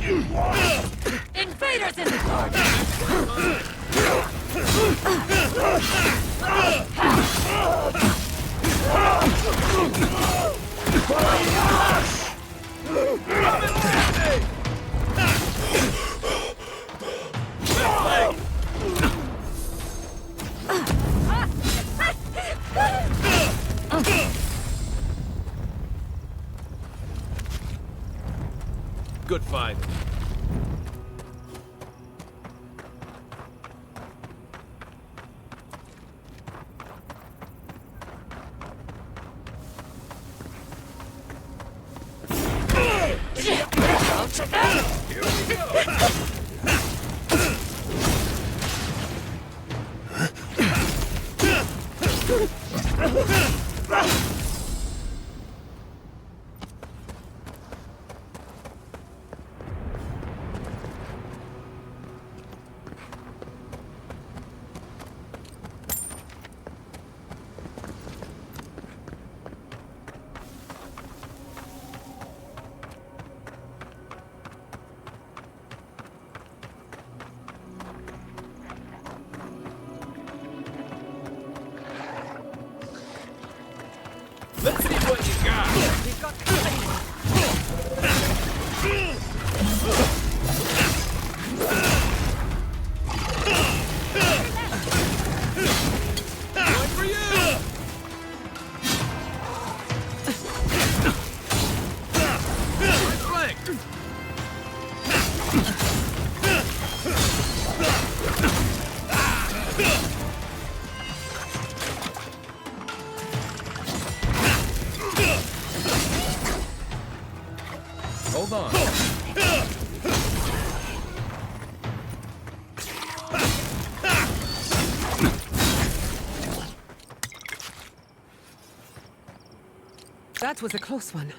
Invaders in the garden! Good fight. Let's see what you got. Going for you. Right flank. Hold on. That was a close one.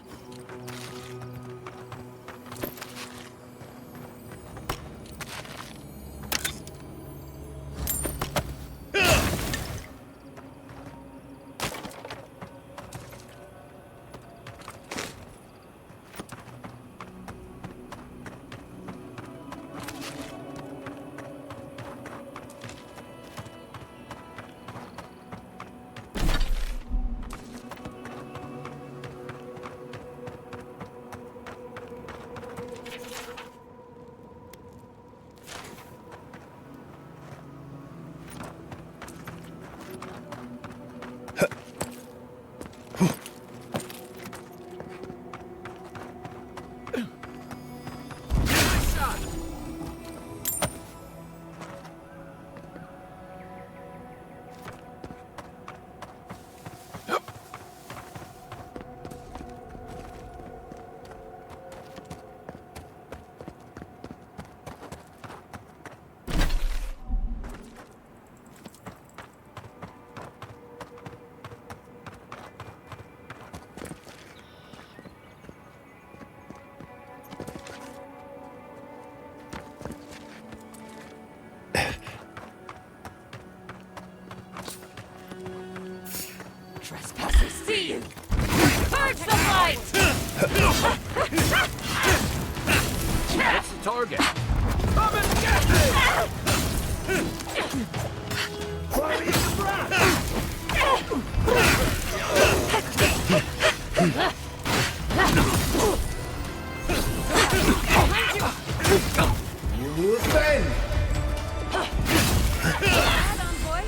Trespassers see you! Purge the light! That's the target. Come and get me! Fire the blast! You will bend! Add on, boy!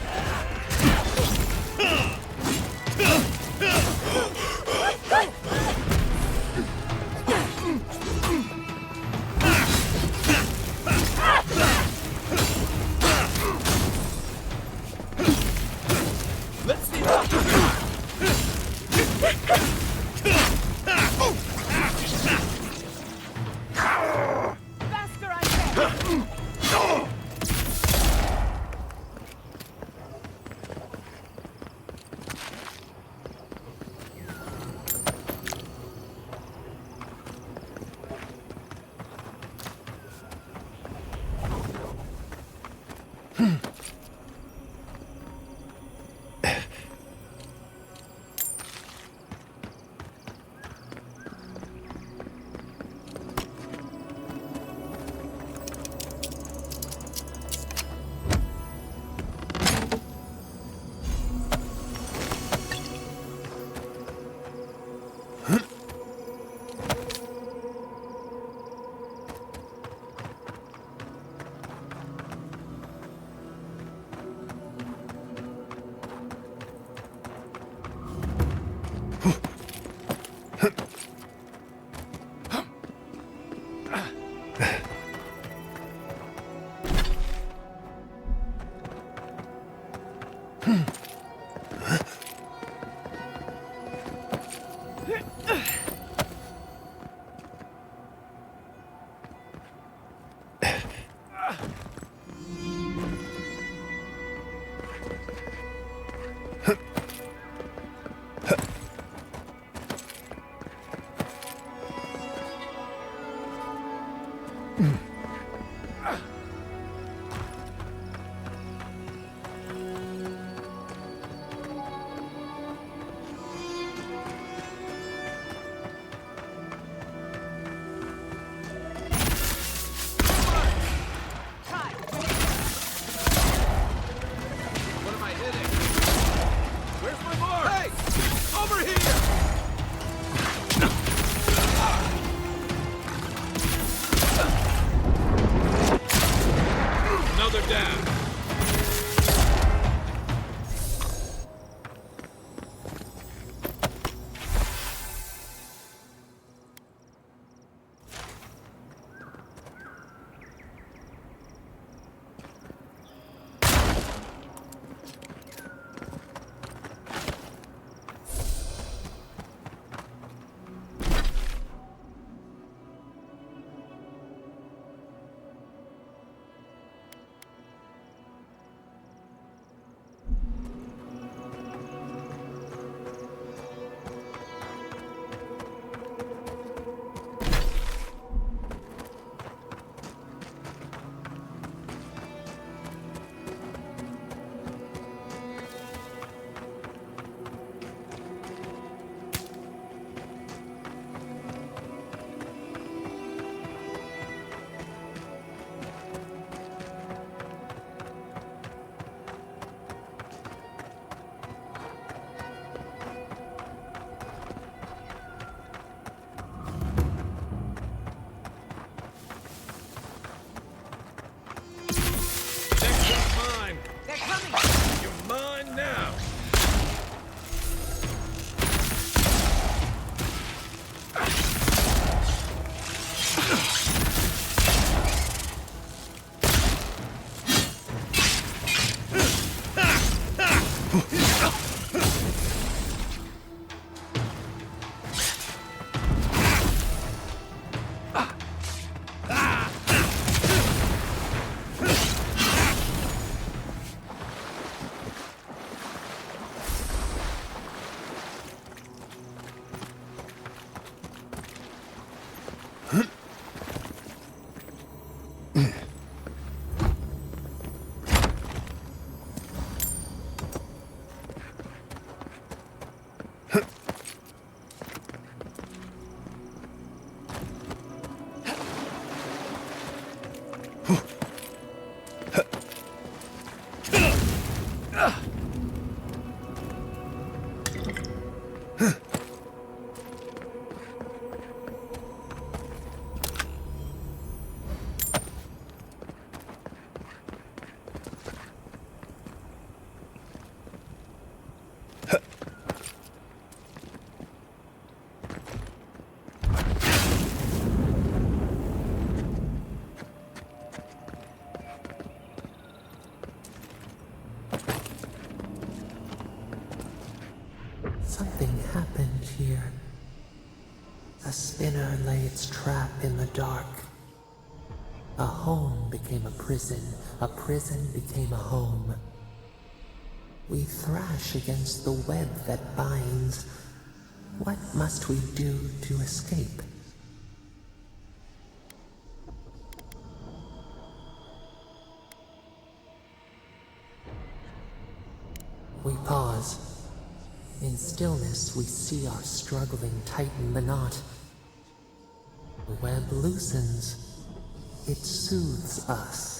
Something happened here. A spinner lay its trap in the dark. A home became a prison became a home. We thrash against the web that binds. What must we do to escape? We pause. In stillness, we see our struggling tighten the knot. The web loosens. It soothes us.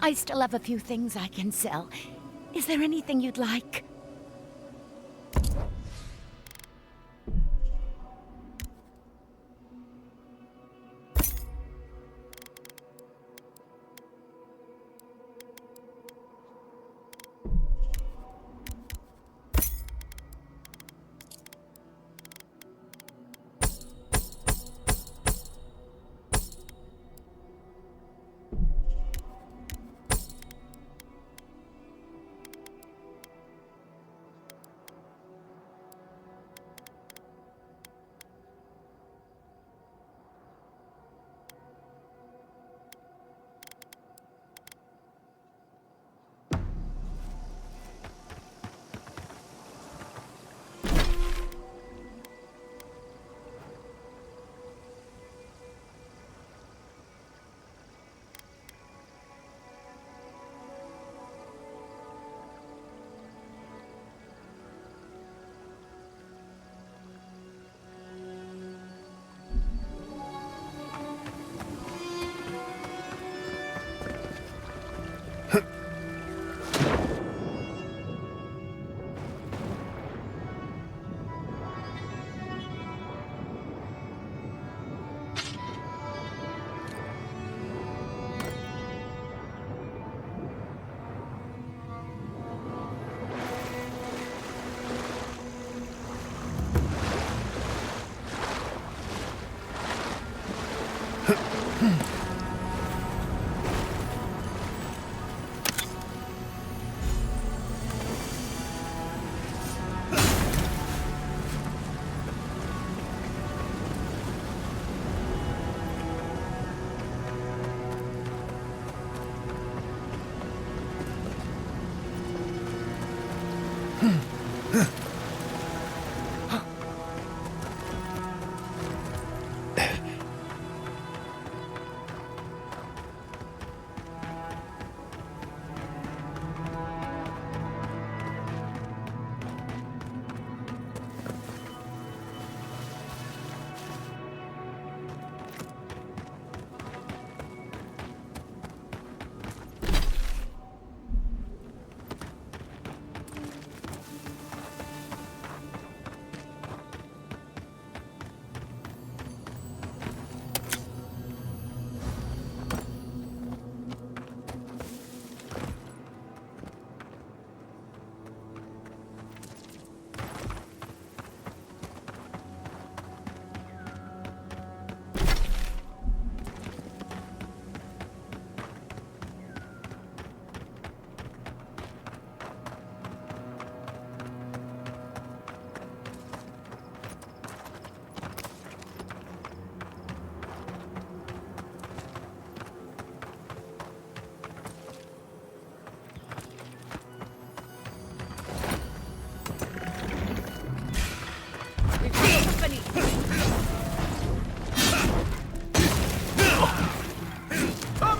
I still have a few things I can sell. Is there anything you'd like? Come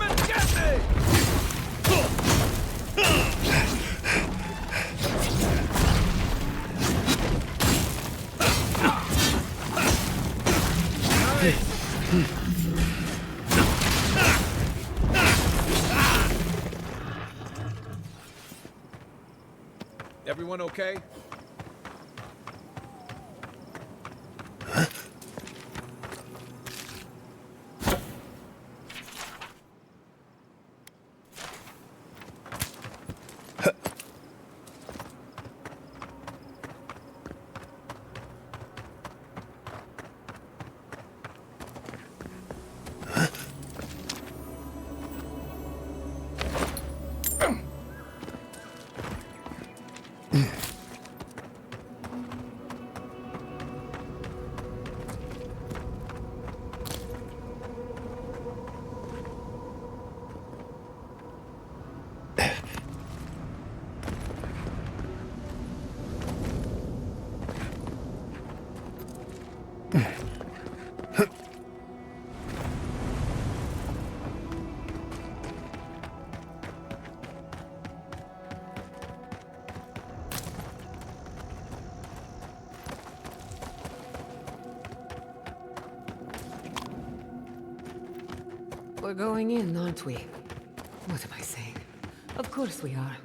and get me! Everyone okay? We're going in, aren't we? What am I saying? Of course we are.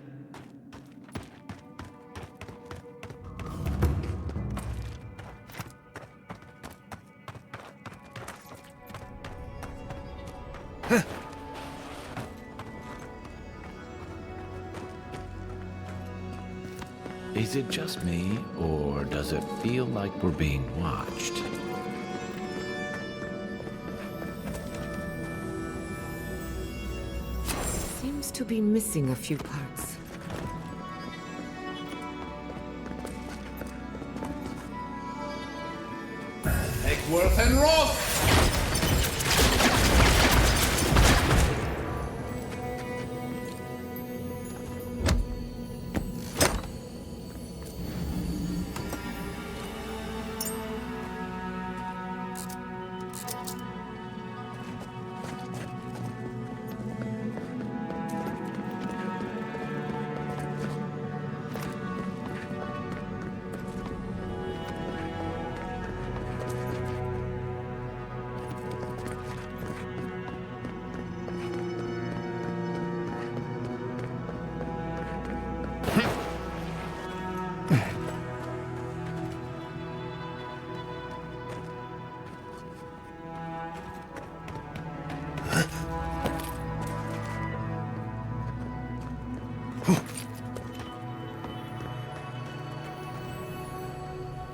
Is it just me, or does it feel like we're being watched? Seems to be missing a few parts. Eckworth and Roth!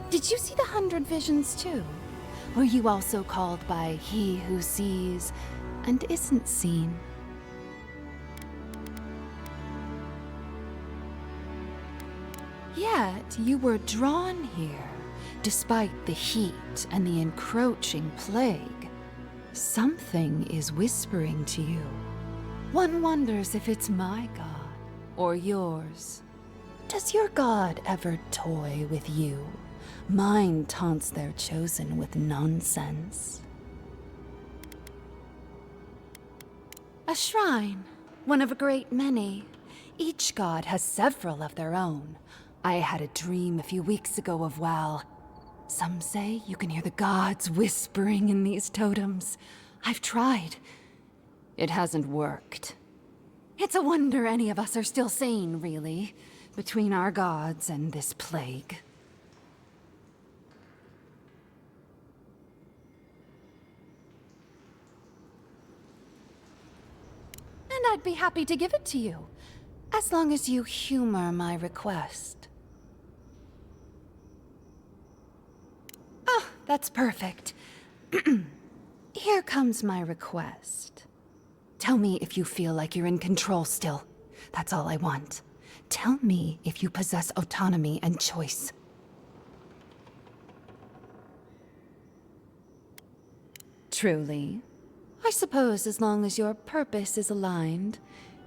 Did you see the 100 visions too? Were you also called by he who sees and isn't seen? Yet you were drawn here, despite the heat and the encroaching plague. Something is whispering to you. One wonders if it's my god, or yours. Does your god ever toy with you? Mine taunts their chosen with nonsense. A shrine, one of a great many. Each god has several of their own. I had a dream a few weeks ago of, well, some say you can hear the gods whispering in these totems. I've tried. It hasn't worked. It's a wonder any of us are still sane, really, between our gods and this plague. And I'd be happy to give it to you, as long as you humor my request. Ah, that's perfect. Here comes my request. Tell me if you feel like you're in control still. That's all I want. Tell me if you possess autonomy and choice. Truly? I suppose as long as your purpose is aligned,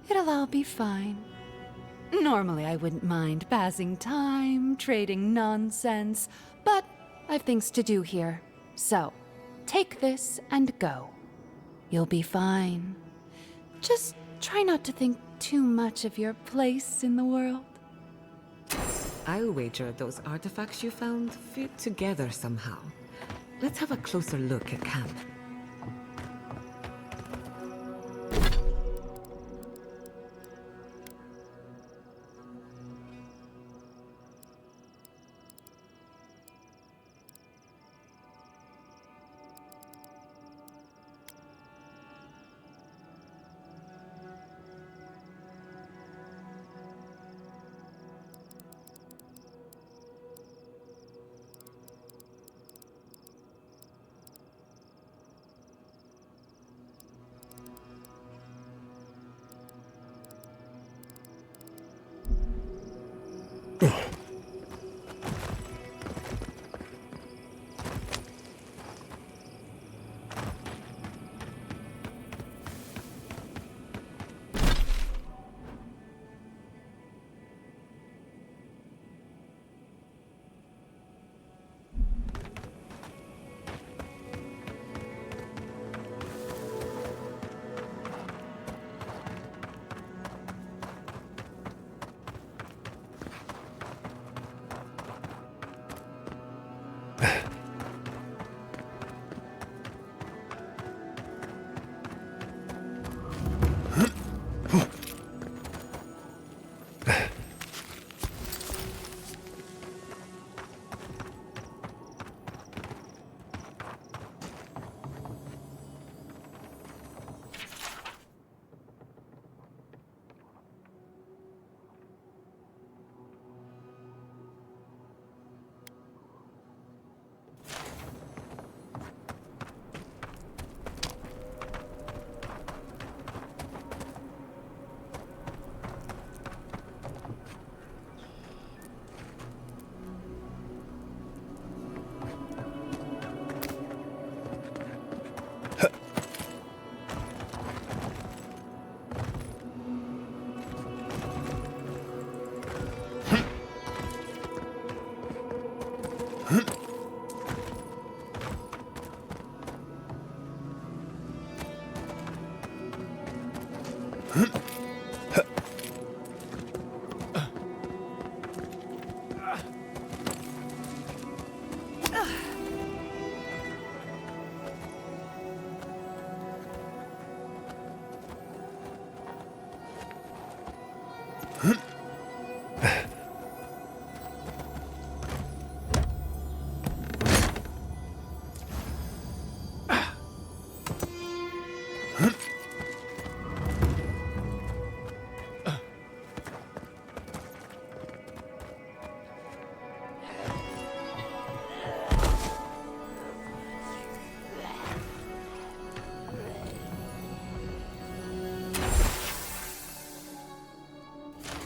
it'll all be fine. Normally I wouldn't mind passing time, trading nonsense, but I've things to do here. So, take this and go. You'll be fine. Just try not to think too much of your place in the world. I'll wager those artifacts you found fit together somehow. Let's have a closer look at camp.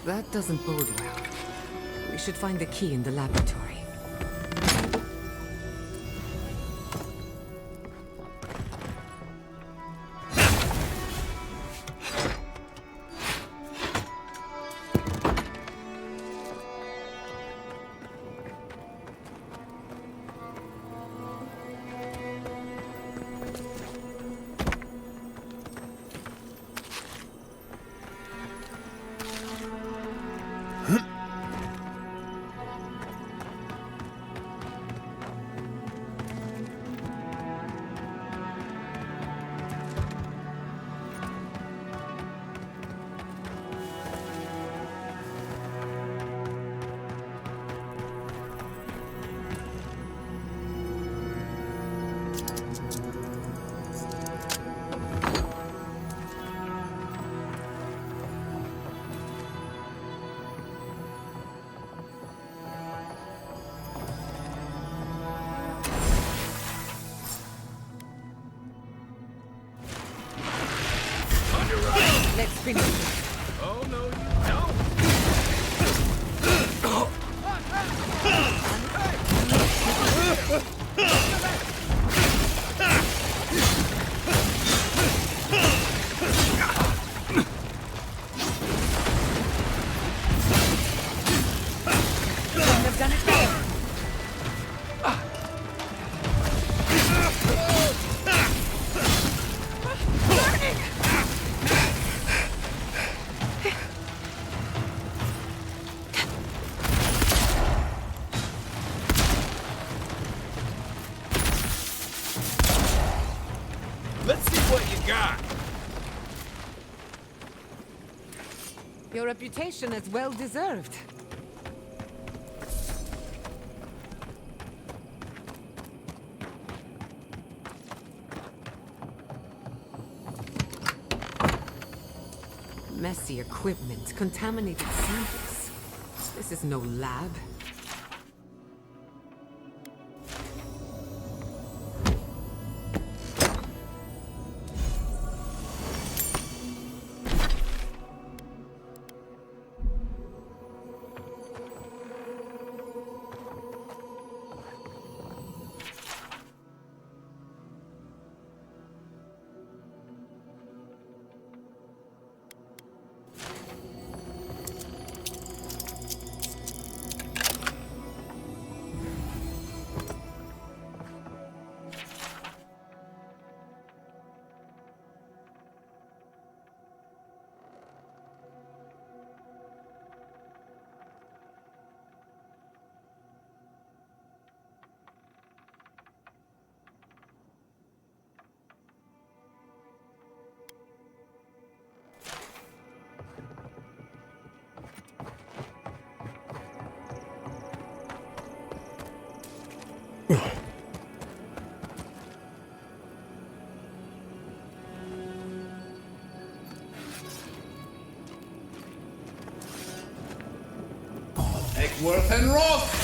That doesn't bode well. We should find the key in the laboratory. Let's finish this. Oh, no, you don't. Couldn't have done it better. Let's see what you got. Your reputation is well deserved. Messy equipment, contaminated samples. This is no lab. Eckworth and Roth!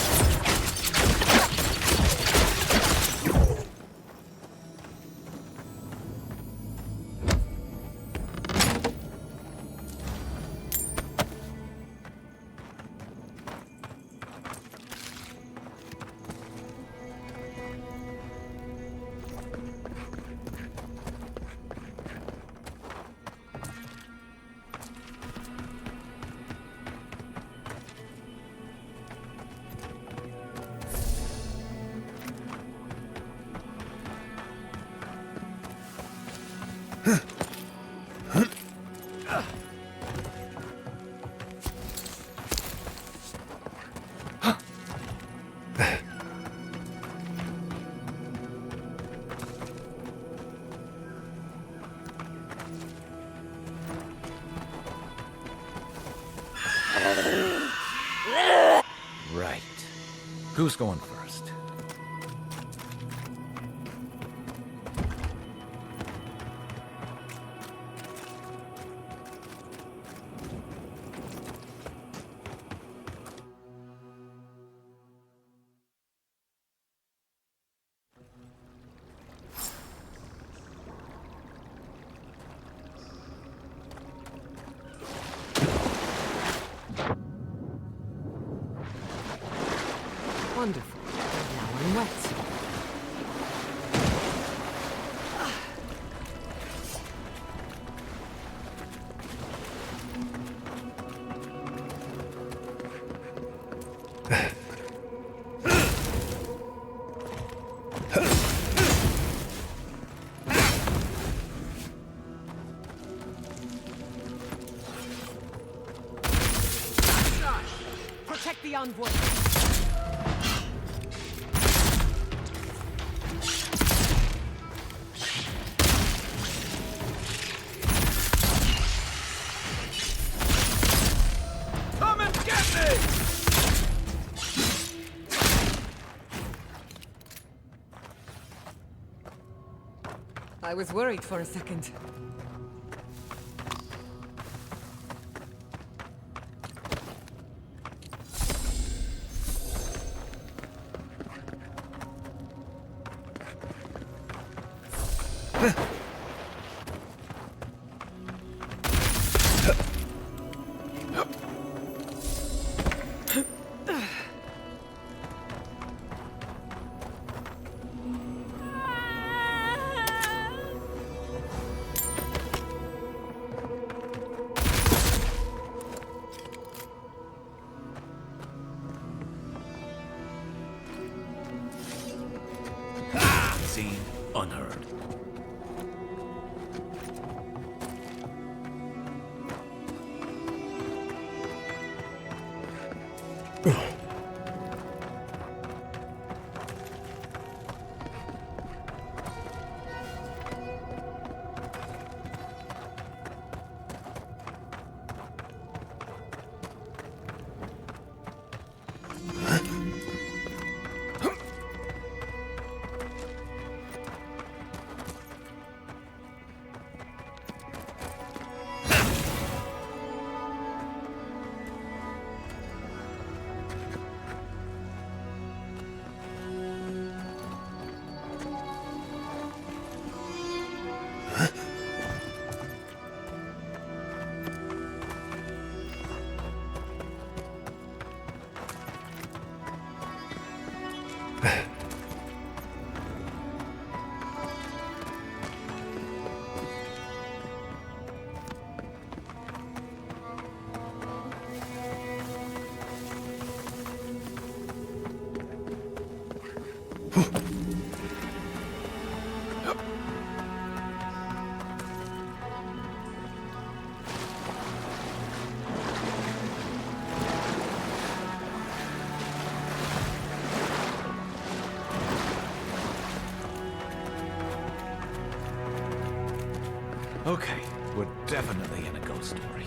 Right. Who's going first? the envoy! Come and get me! I was worried for a second. Seen, unheard. Okay, we're definitely in a ghost story.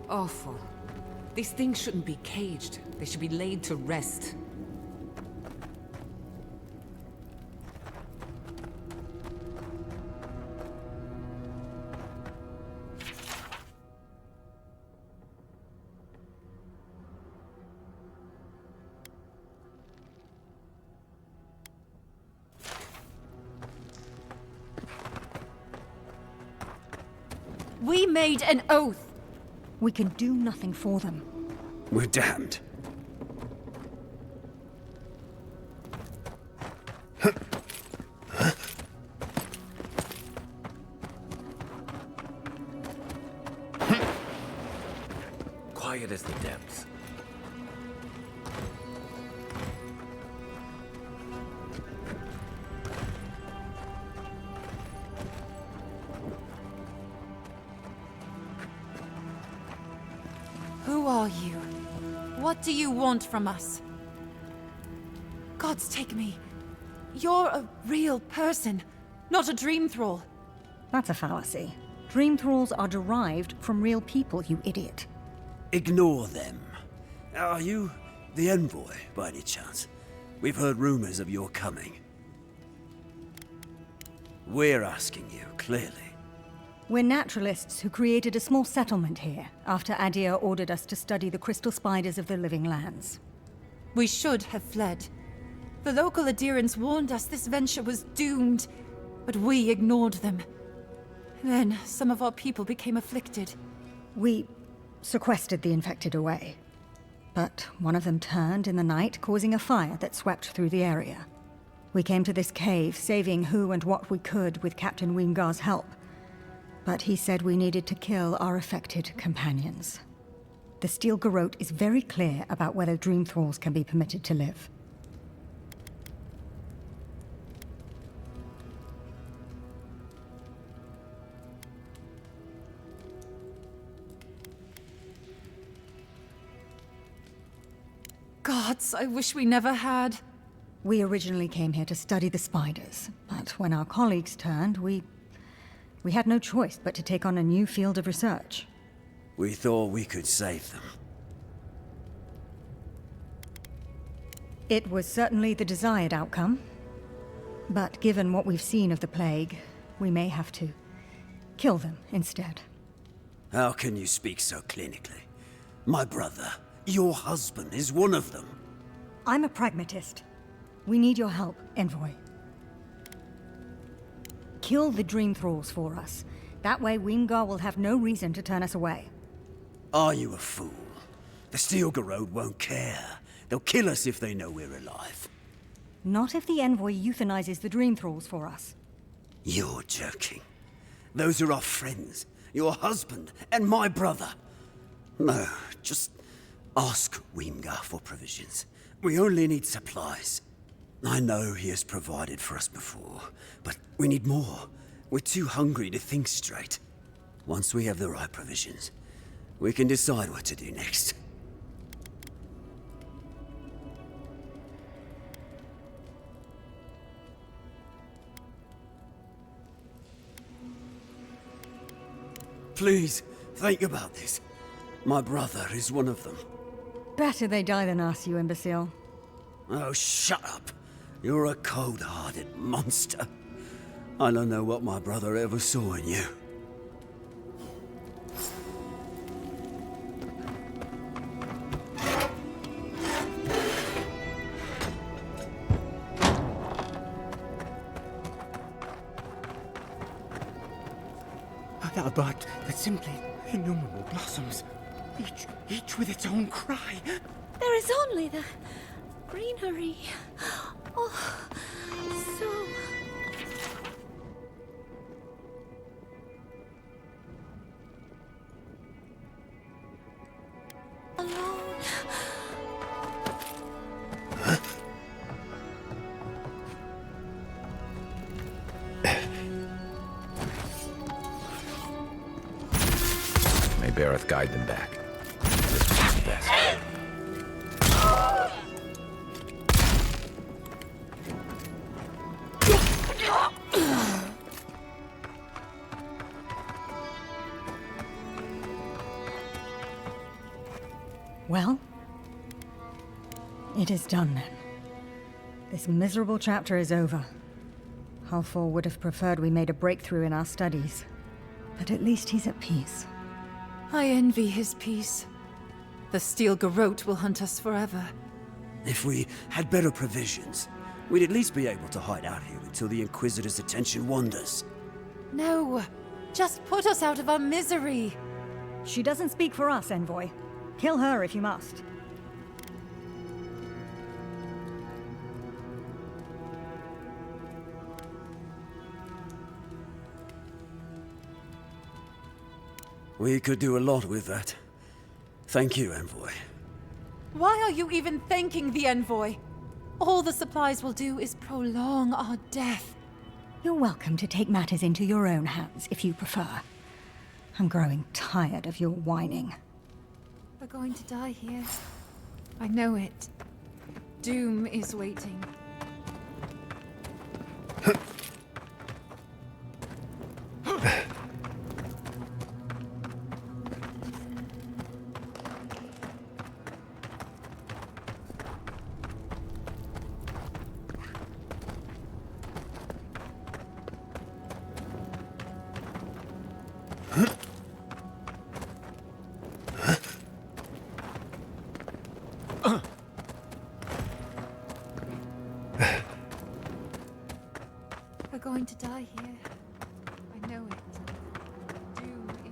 Awful. These things shouldn't be caged. They should be laid to rest. We made an oath. We can do nothing for them. We're damned. Quiet as the depths. Who are you? What do you want from us? Gods take me. You're a real person, not a dream thrall. That's a fallacy. Dream thralls are derived from real people, you idiot. Ignore them. Are you the envoy, by any chance? We've heard rumors of your coming. We're asking you, clearly. We're naturalists who created a small settlement here after Aedyr ordered us to study the crystal spiders of the living lands. We should have fled. The local adherents warned us this venture was doomed, but we ignored them. Then some of our people became afflicted. We sequestered the infected away. But one of them turned in the night, causing a fire that swept through the area. We came to this cave, saving who and what we could with Captain Wyngar's help. But he said we needed to kill our affected companions. The Steel Garrote is very clear about whether Dream Thralls can be permitted to live. Gods, I wish we never had. We originally came here to study the spiders, but when our colleagues turned, we had no choice but to take on a new field of research. We thought we could save them. It was certainly the desired outcome. But given what we've seen of the plague, we may have to kill them instead. How can you speak so clinically? My brother, your husband, is one of them. I'm a pragmatist. We need your help, Envoy. Kill the Dream Thralls for us. That way Wyngar will have no reason to turn us away. Are you a fool? The Steel Garrote won't care. They'll kill us if they know we're alive. Not if the Envoy euthanizes the Dream Thralls for us. You're joking. Those are our friends, your husband, and my brother. No, just ask Wyngar for provisions. We only need supplies. I know he has provided for us before, but we need more. We're too hungry to think straight. Once we have the right provisions, we can decide what to do next. Please, think about this. My brother is one of them. Better they die than us, you imbecile. Oh, shut up. You're a cold-hearted monster. I don't know what my brother ever saw in you. Thou bud that simply innumerable blossoms, each with its own cry. There is only the greenery. Oh, so... alone. May Bareth guide them back. This will be best. Well, it is done then. This miserable chapter is over. Halfor would have preferred we made a breakthrough in our studies, but at least he's at peace. I envy his peace. The Steel Garrote will hunt us forever. If we had better provisions, we'd at least be able to hide out here until the Inquisitor's attention wanders. No, just put us out of our misery. She doesn't speak for us, Envoy. Kill her if you must. We could do a lot with that. Thank you, Envoy. Why are you even thanking the Envoy? All the supplies will do is prolong our death. You're welcome to take matters into your own hands, if you prefer. I'm growing tired of your whining. We're going to die here. I know it. Doom is waiting. going to die here. I know it. Do it.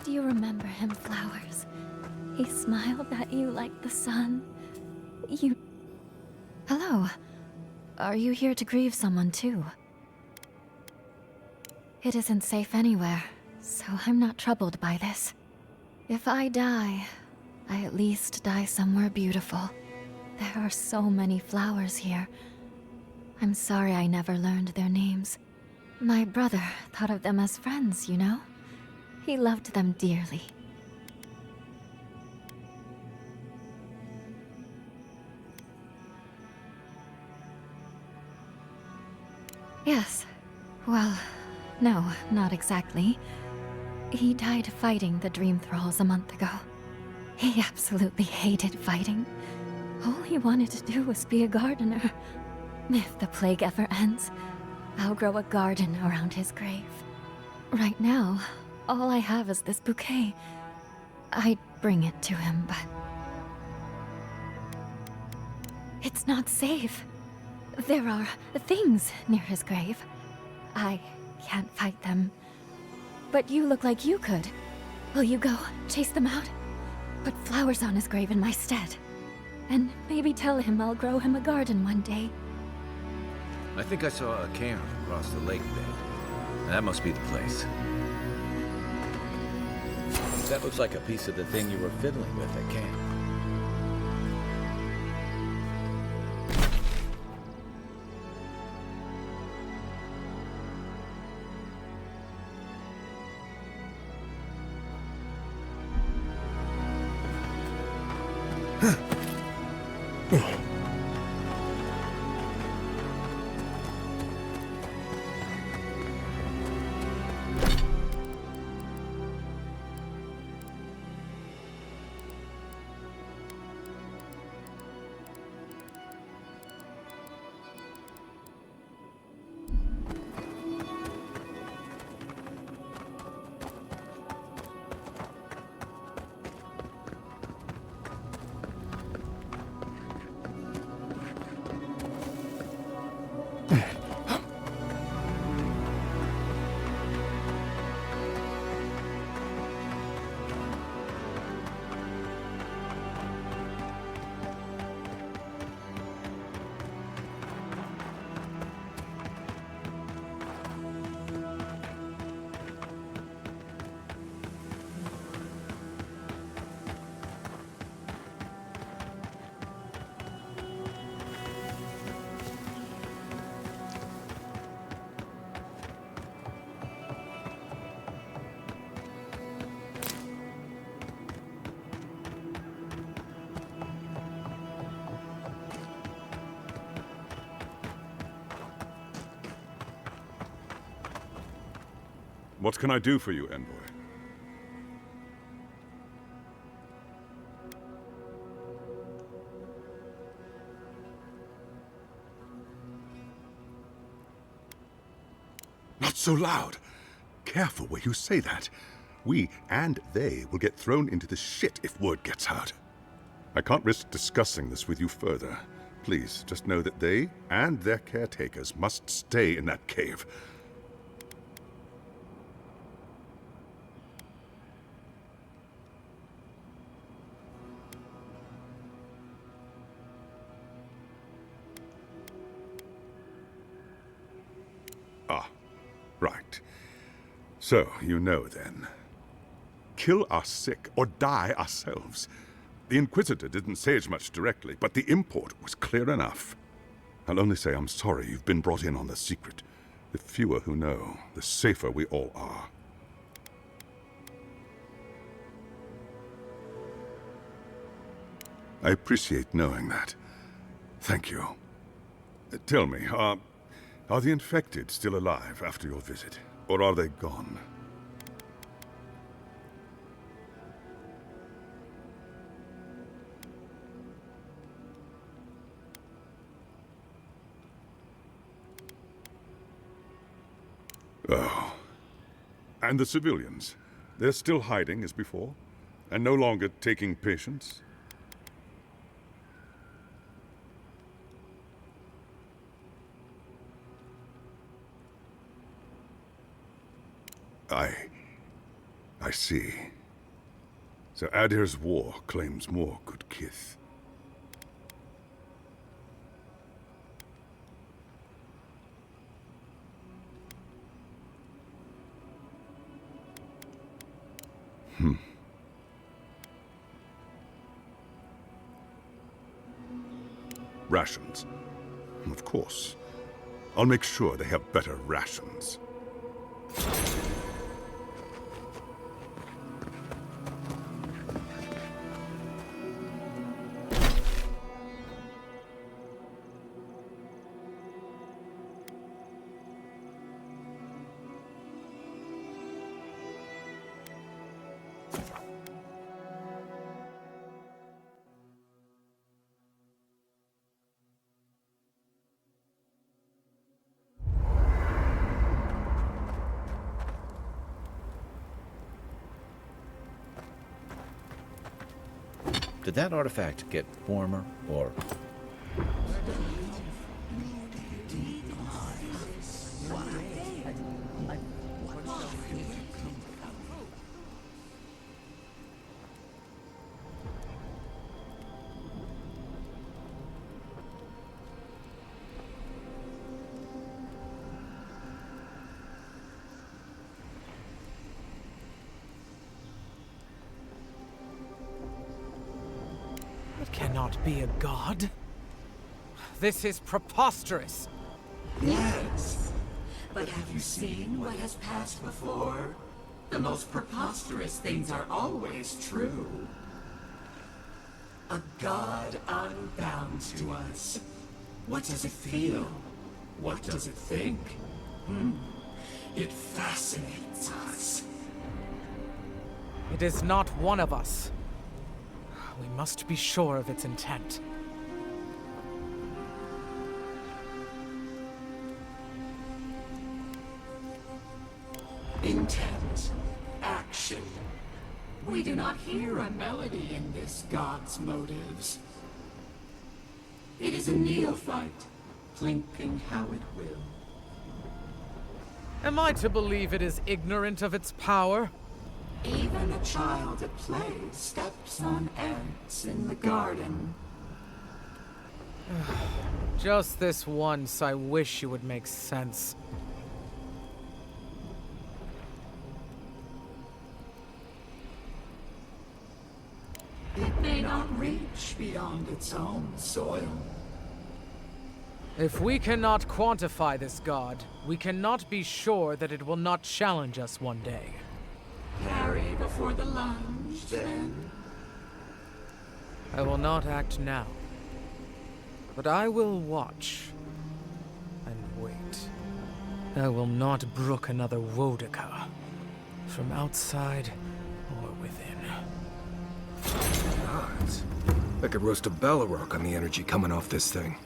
Do you remember him, Flowers? He smiled at you like the sun. You... Hello. Are you here to grieve someone too? It isn't safe anywhere, so I'm not troubled by this. If I die, I at least die somewhere beautiful. There are so many flowers here. I'm sorry I never learned their names. My brother thought of them as friends, you know? He loved them dearly. Yes. Well, no, not exactly. He died fighting the Dream Thralls a month ago. He absolutely hated fighting. All he wanted to do was be a gardener. If the plague ever ends, I'll grow a garden around his grave. Right now, all I have is this bouquet. I'd bring it to him, but... it's not safe. There are things near his grave. I can't fight them. But you look like you could. Will you go chase them out? Put flowers on his grave in my stead. And maybe tell him I'll grow him a garden one day. I think I saw a cairn across the lake bed. That must be the place. That looks like a piece of the thing you were fiddling with at camp. What can I do for you, envoy? Not so loud! Careful where you say that. We and they will get thrown into the shit if word gets out. I can't risk discussing this with you further. Please, just know that they and their caretakers must stay in that cave. Ah, right. So, you know then. Kill our sick or die ourselves. The Inquisitor didn't say as much directly, but the import was clear enough. I'll only say I'm sorry you've been brought in on the secret. The fewer who know, the safer we all are. I appreciate knowing that. Thank you. Tell me, are the infected still alive after your visit, or are they gone? Oh. And the civilians? They're still hiding as before? And no longer taking patients? I see. So Aedyr's war claims more good kith. Rations. Of course. I'll make sure they have better rations. Did that artifact get warmer, or... Cannot be a god? This is preposterous. Yes, but have you seen what has passed before? The most preposterous things are always true. A god unbound to us. What does it feel? What does it think? It fascinates us. It is not one of us. We must be sure of its intent. Intent. Action. We do not hear a melody in this god's motives. It is a neophyte, plinking how it will. Am I to believe it is ignorant of its power? Even a child at play steps on ants in the garden. Just this once, I wish you would make sense. It may not reach beyond its own soil. If we cannot quantify this god, we cannot be sure that it will not challenge us one day. Carry before the lunge, then. I will not act now, but I will watch and wait. I will not brook another Wodika. from outside or within. Gods. I could roast a Balrog on the energy coming off this thing.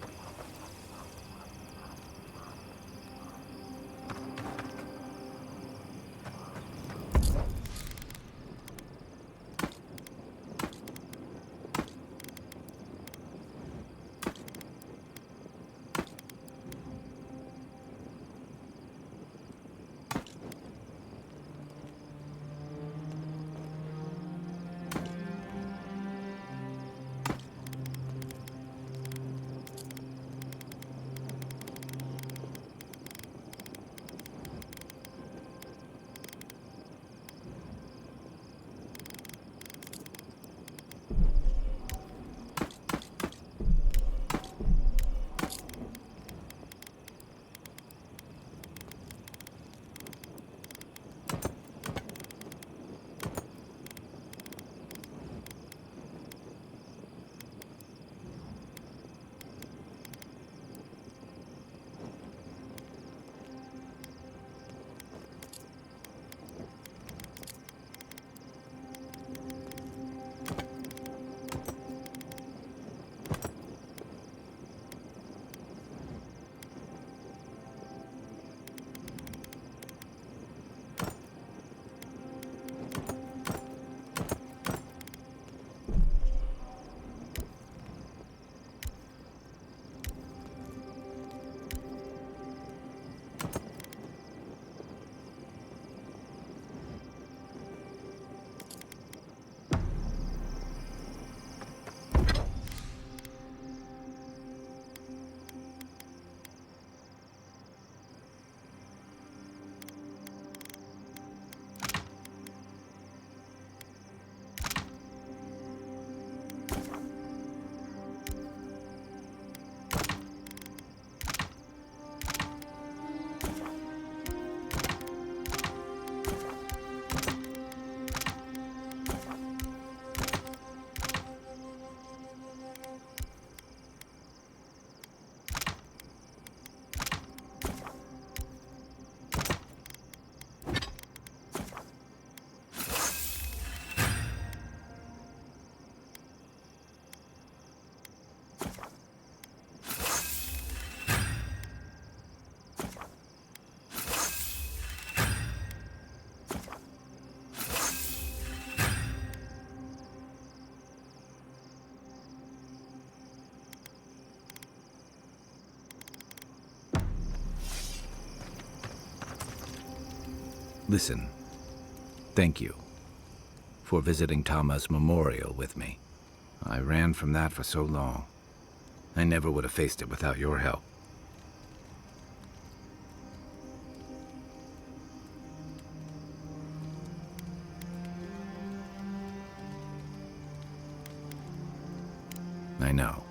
Listen, thank you for visiting Tama's memorial with me. I ran from that for so long. I never would have faced it without your help. I know.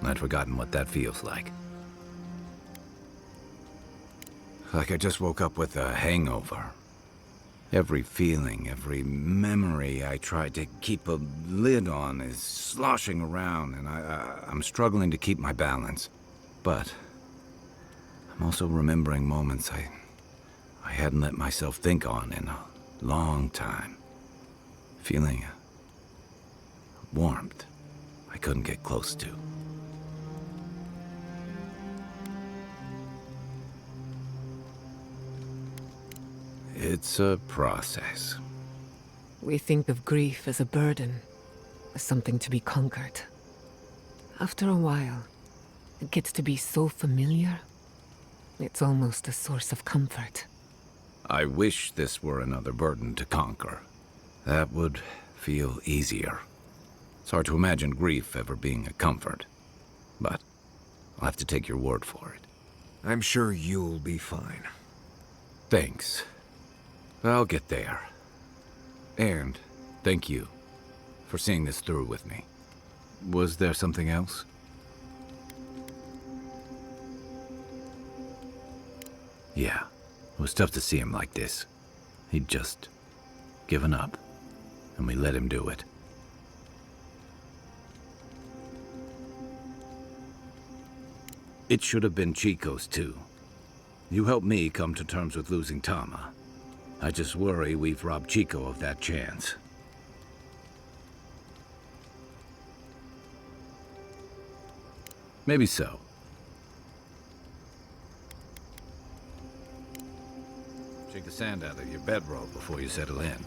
I'd forgotten what that feels like. Like I just woke up with a hangover. Every feeling, every memory I tried to keep a lid on is sloshing around, and I'm struggling to keep my balance. But I'm also remembering moments I hadn't let myself think on in a long time. Feeling a warmth I couldn't get close to. It's a process. We think of grief as a burden, as something to be conquered. After a while, it gets to be so familiar, it's almost a source of comfort. I wish this were another burden to conquer. That would feel easier. It's hard to imagine grief ever being a comfort, but I'll have to take your word for it. I'm sure you'll be fine. Thanks. I'll get there. And thank you for seeing this through with me. Was there something else? Yeah, it was tough to see him like this. He'd just given up, and we let him do it. It should have been Chico's too. You helped me come to terms with losing Tama. I just worry we've robbed Chico of that chance. Maybe so. Shake the sand out of your bedroll before you settle in.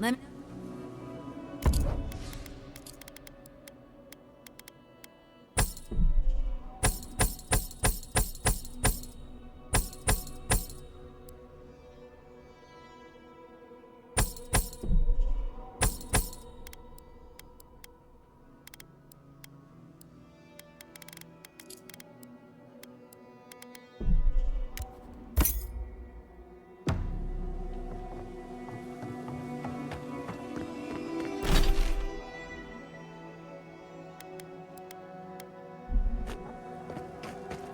Let me...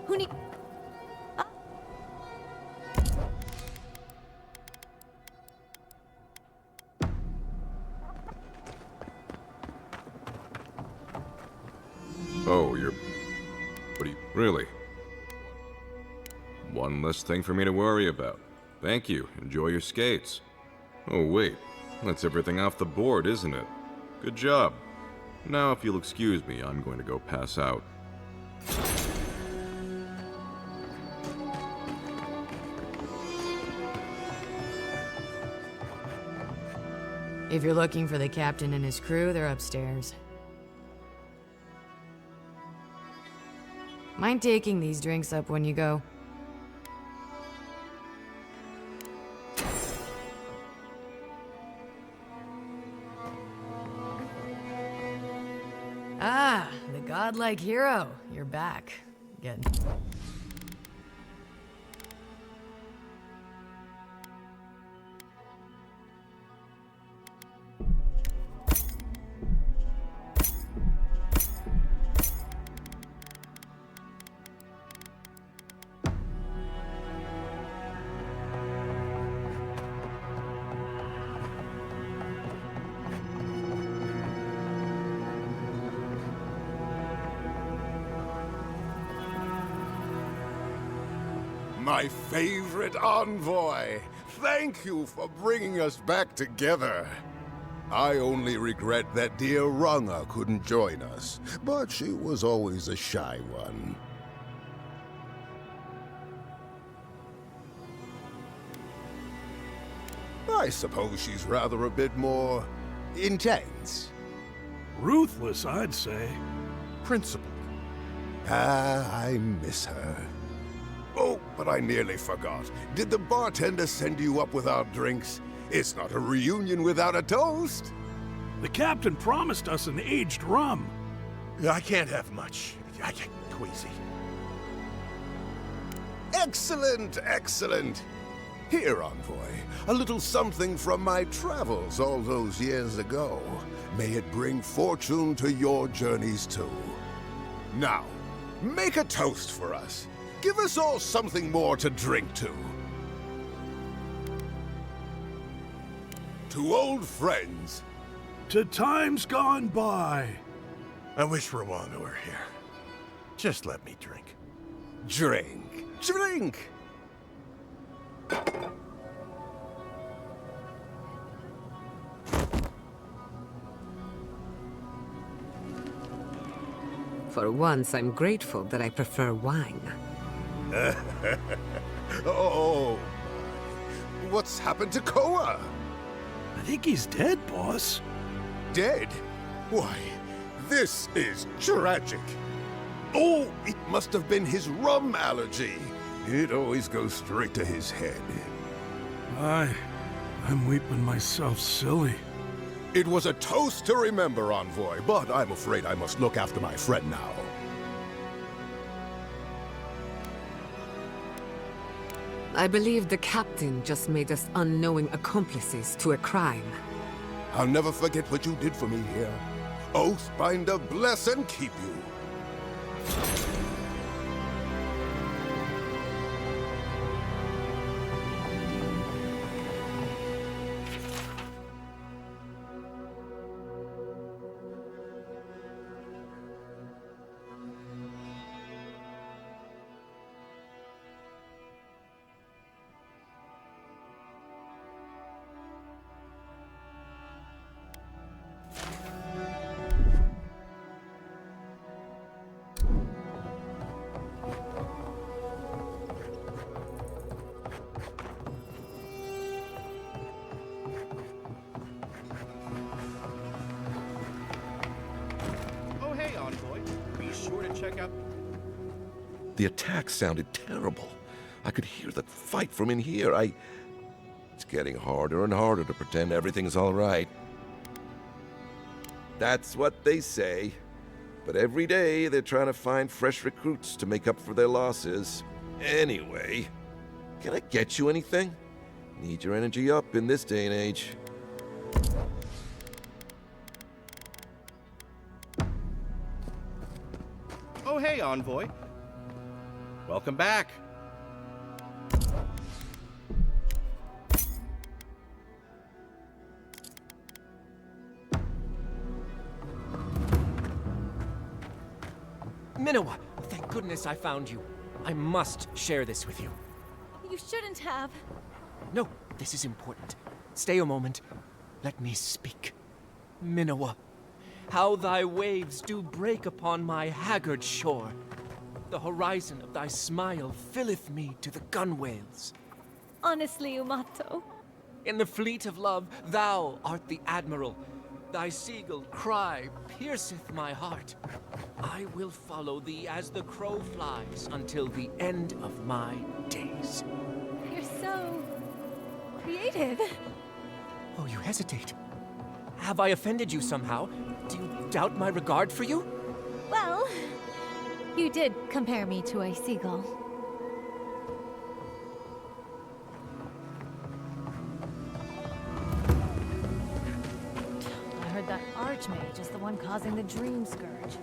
Who need... Oh, you're... What do you... Really? One less thing for me to worry about. Thank you. Enjoy your skates. Oh, wait. That's everything off the board, isn't it? Good job. Now, if you'll excuse me, I'm going to go pass out. If you're looking for the captain and his crew, they're upstairs. Mind taking these drinks up when you go? Ah, the godlike hero. You're back. Good. My favorite envoy! Thank you for bringing us back together. I only regret that dear Runga couldn't join us, but she was always a shy one. I suppose she's rather a bit more intense. Ruthless, I'd say. Principled. Ah, I miss her. Oh, but I nearly forgot. Did the bartender send you up with our drinks? It's not a reunion without a toast. The captain promised us an aged rum. I can't have much. I get queasy. Excellent, excellent. Here, envoy, a little something from my travels all those years ago. May it bring fortune to your journeys too. Now, make a toast for us. Give us all something more to drink to. To old friends. To times gone by. I wish Rwanda were here. Just let me drink. Drink. Drink! For once, I'm grateful that I prefer wine. Oh, what's happened to Koa? I think he's dead, boss. Dead? Why, this is tragic. Oh, it must have been his rum allergy. It always goes straight to his head. I'm weeping myself silly. It was a toast to remember, Envoy, but I'm afraid I must look after my friend now. I believe the captain just made us unknowing accomplices to a crime. I'll never forget what you did for me here. Oathbinder bless and keep you. The attack sounded terrible. I could hear the fight from in here. It's getting harder and harder to pretend everything's all right. That's what they say. But every day they're trying to find fresh recruits to make up for their losses. Anyway, can I get you anything? Need your energy up in this day and age. Oh, hey, Envoy. Welcome back. Minowa, thank goodness I found you. I must share this with you. You shouldn't have. No, this is important. Stay a moment. Let me speak. Minowa, how thy waves do break upon my haggard shore. The horizon of thy smile filleth me to the gunwales. Honestly, Umato. In the fleet of love, thou art the admiral. Thy seagull cry pierceth my heart. I will follow thee as the crow flies until the end of my days. You're so creative. Oh, you hesitate. Have I offended you somehow? Do you doubt my regard for you? Well, you did compare me to a seagull. I heard that Archmage is the one causing the Dream Scourge.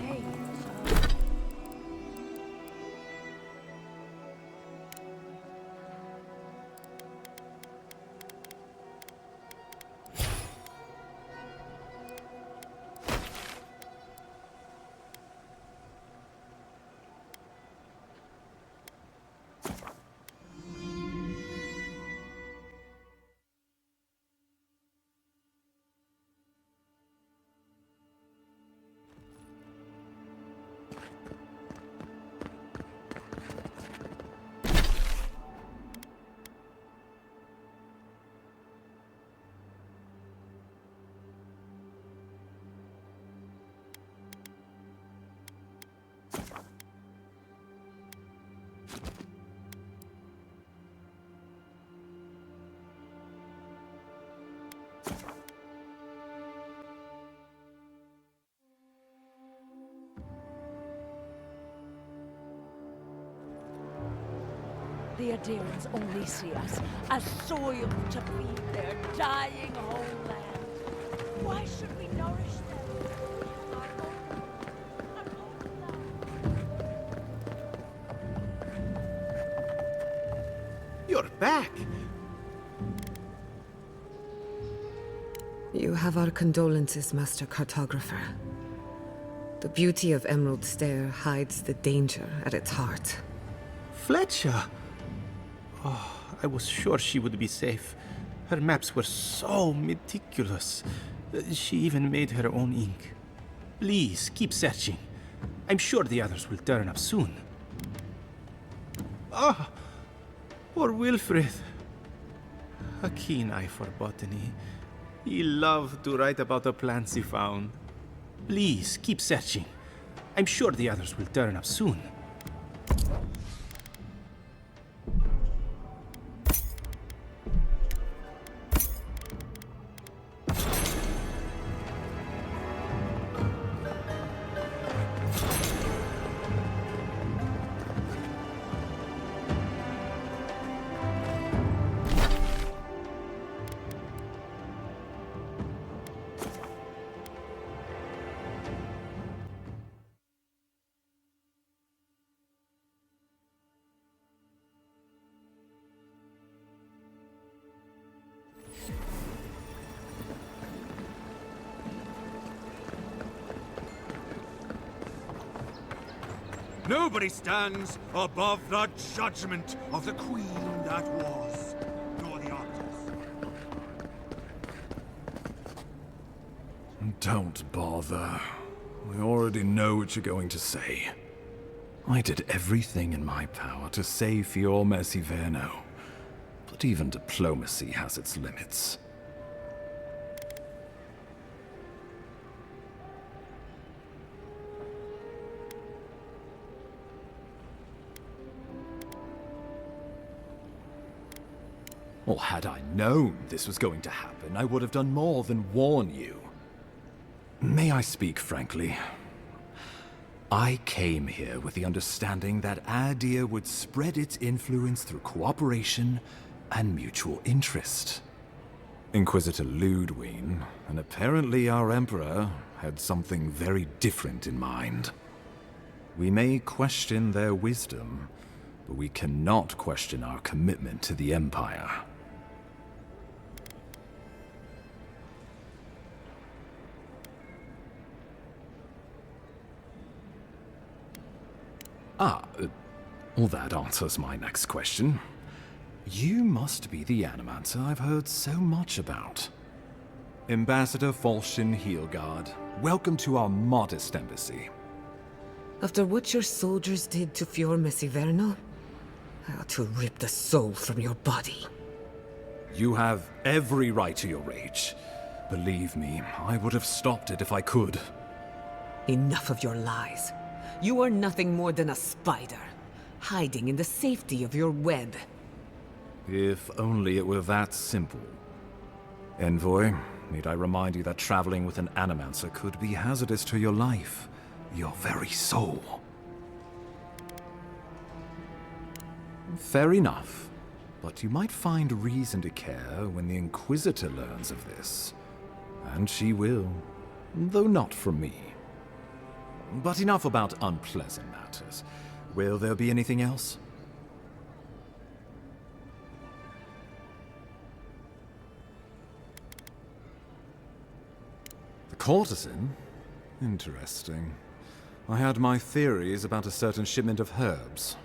Hey, The Aedyrans only see us as soil to feed their dying homeland. Why should we nourish them? You're back! You have our condolences, Master Cartographer. The beauty of Emerald Stair hides the danger at its heart. Fletcher! Oh, I was sure she would be safe. Her maps were so meticulous. She even made her own ink. Please, keep searching. I'm sure the others will turn up soon. Ah! Poor Wilfred. A keen eye for botany. He loved to write about the plants he found. Please, keep searching. I'm sure the others will turn up soon. Nobody stands above the judgment of the queen that was, nor the arbiters. Don't bother. I already know what you're going to say. I did everything in my power to save Fior Merciverno, but even diplomacy has its limits. Well, had I known this was going to happen, I would have done more than warn you. May I speak frankly? I came here with the understanding that Aedyr would spread its influence through cooperation and mutual interest. Inquisitor Ludwig, and apparently our Emperor, had something very different in mind. We may question their wisdom, but we cannot question our commitment to the Empire. Well, that answers my next question. You must be the Animancer I've heard so much about. Ambassador Falchion Heelguard, welcome to our modest embassy. After what your soldiers did to Fior Merciverno, I ought to rip the soul from your body. You have every right to your rage. Believe me, I would have stopped it if I could. Enough of your lies. You are nothing more than a spider, hiding in the safety of your web. If only it were that simple. Envoy, need I remind you that traveling with an Animancer could be hazardous to your life, your very soul. Fair enough, but you might find reason to care when the Inquisitor learns of this. And she will, though not from me. But enough about unpleasant matters. Will there be anything else? The courtesan? Interesting. I had my theories about a certain shipment of herbs.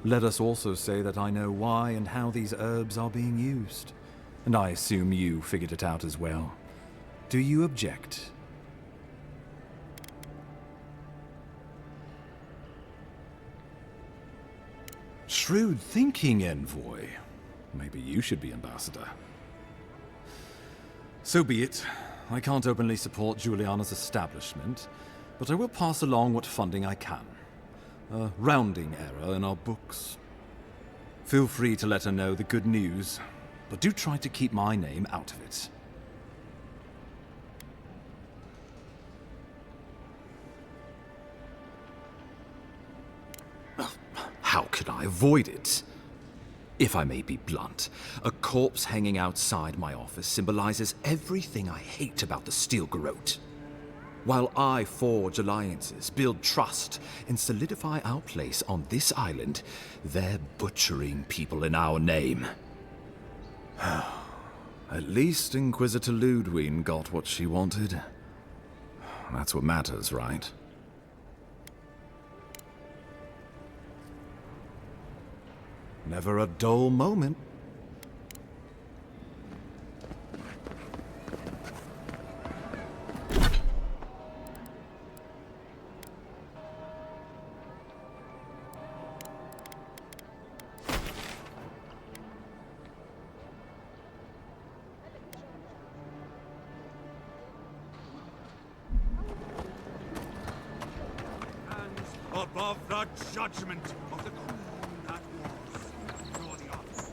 Let us also say that I know why and how these herbs are being used. And I assume you figured it out as well. Do you object? Shrewd thinking, Envoy. Maybe you should be ambassador. So be it. I can't openly support Juliana's establishment, but I will pass along what funding I can. A rounding error in our books. Feel free to let her know the good news, but do try to keep my name out of it. How could I avoid it? If I may be blunt, a corpse hanging outside my office symbolizes everything I hate about the Steel Garrote. While I forge alliances, build trust, and solidify our place on this island, they're butchering people in our name. At least Inquisitor Ludwig got what she wanted. That's what matters, right? Never a dull moment. above the judgment of the queen that was. Nor the other.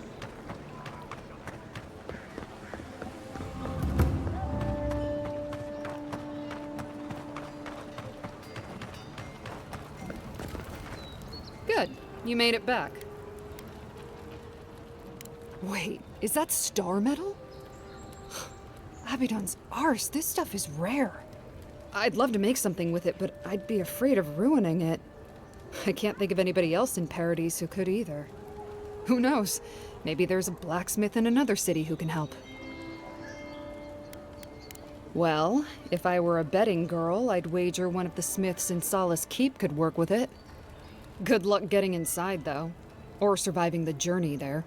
Good. You made it back. Wait, is that star metal? Abaddon's arse, this stuff is rare. I'd love to make something with it, but I'd be afraid of ruining it. I can't think of anybody else in Paradise who could either. Who knows? Maybe there's a blacksmith in another city who can help. Well, if I were a betting girl, I'd wager one of the smiths in Solace Keep could work with it. Good luck getting inside, though. Or surviving the journey there.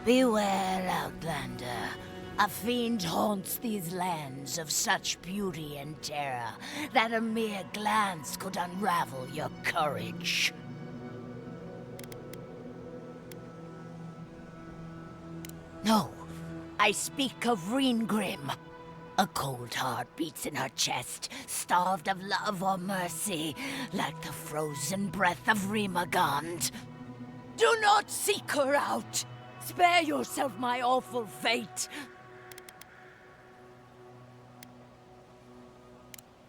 Beware, Outlander. A fiend haunts these lands of such beauty and terror that a mere glance could unravel your courage. No, I speak of Reengrim. A cold heart beats in her chest, starved of love or mercy, like the frozen breath of Rimagond. Do not seek her out! Spare yourself my awful fate!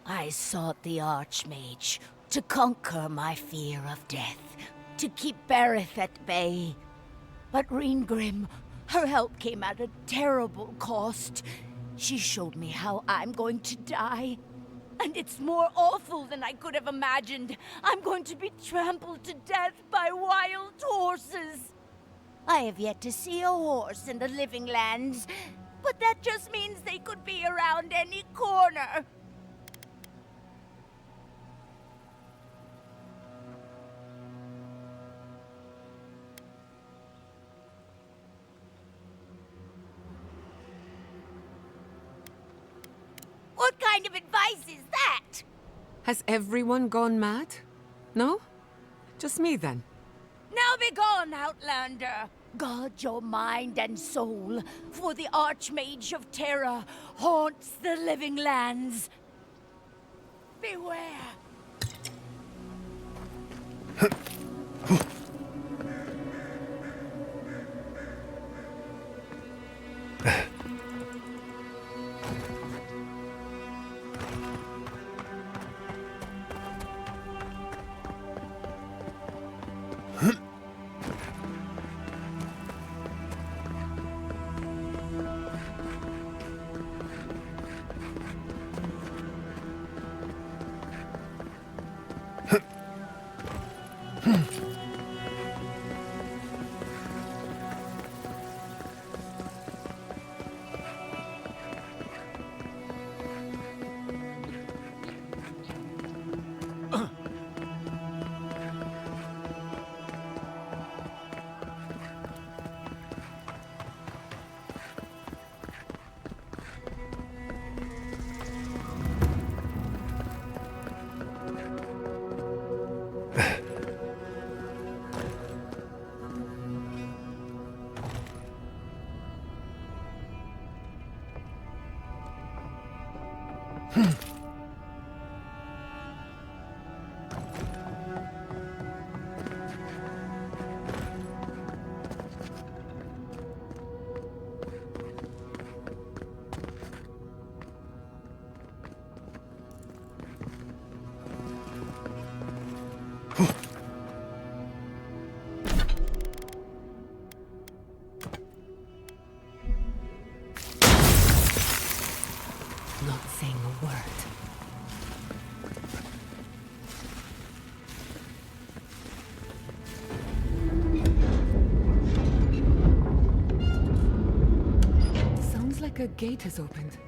I sought the Archmage to conquer my fear of death, to keep Berith at bay. But Reengrim, her help came at a terrible cost. She showed me how I'm going to die. And it's more awful than I could have imagined. I'm going to be trampled to death by wild horses. I have yet to see a horse in the living lands, but that just means they could be around any corner. What kind of advice is that? Has everyone gone mad? No? Just me then? Now be gone, Outlander. Guard your mind and soul, for the Archmage of Terror haunts the living lands. Beware. Not saying a word. Sounds like a gate has opened.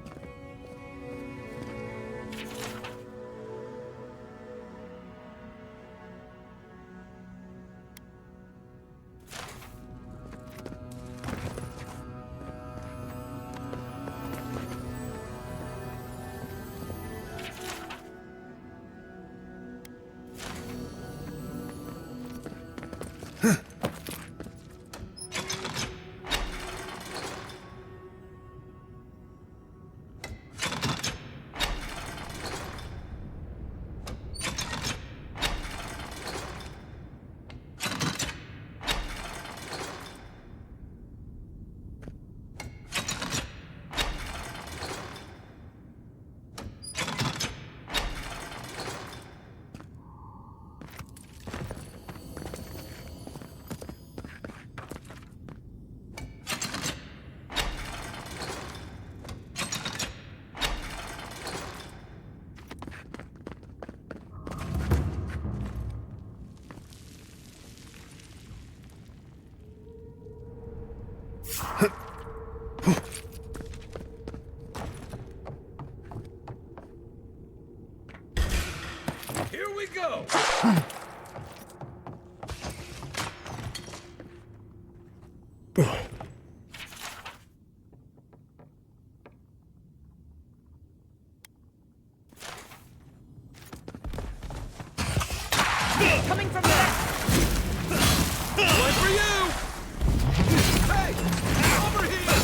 Here we go! Coming from the left! One for you! Hey! Over here!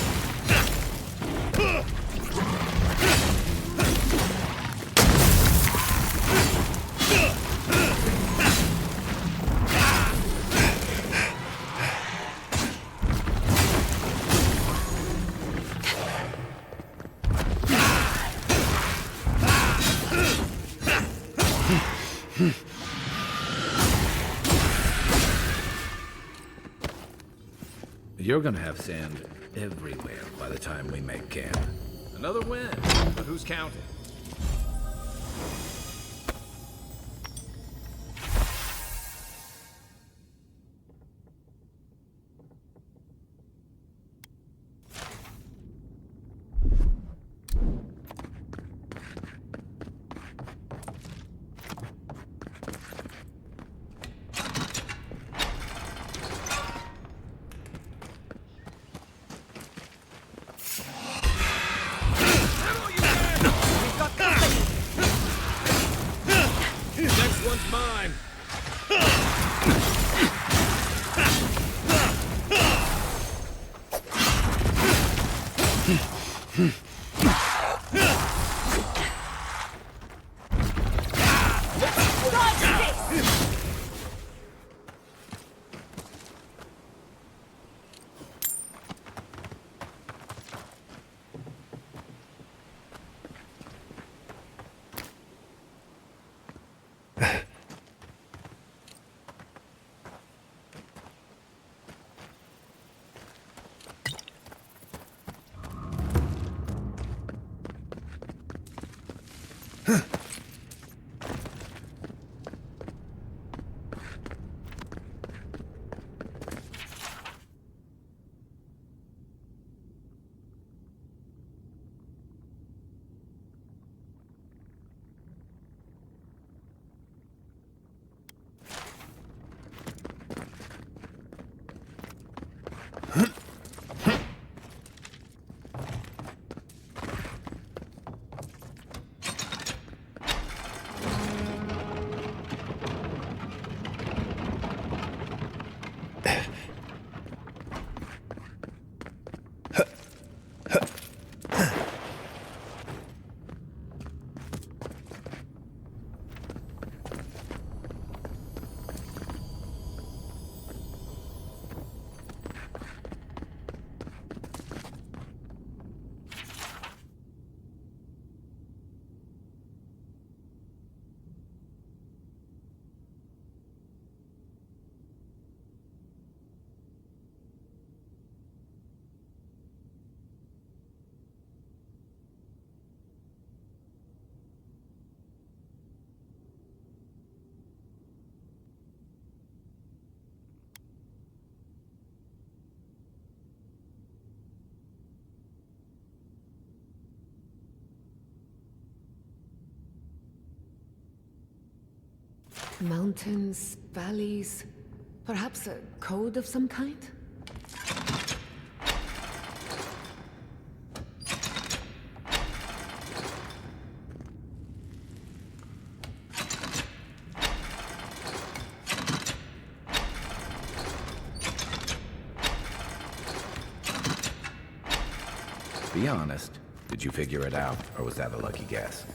You're gonna have sand everywhere by the time we make camp. Another win, but who's counting? one's mine. Mountains, valleys, perhaps a code of some kind? Be honest. Did you figure it out, or was that a lucky guess?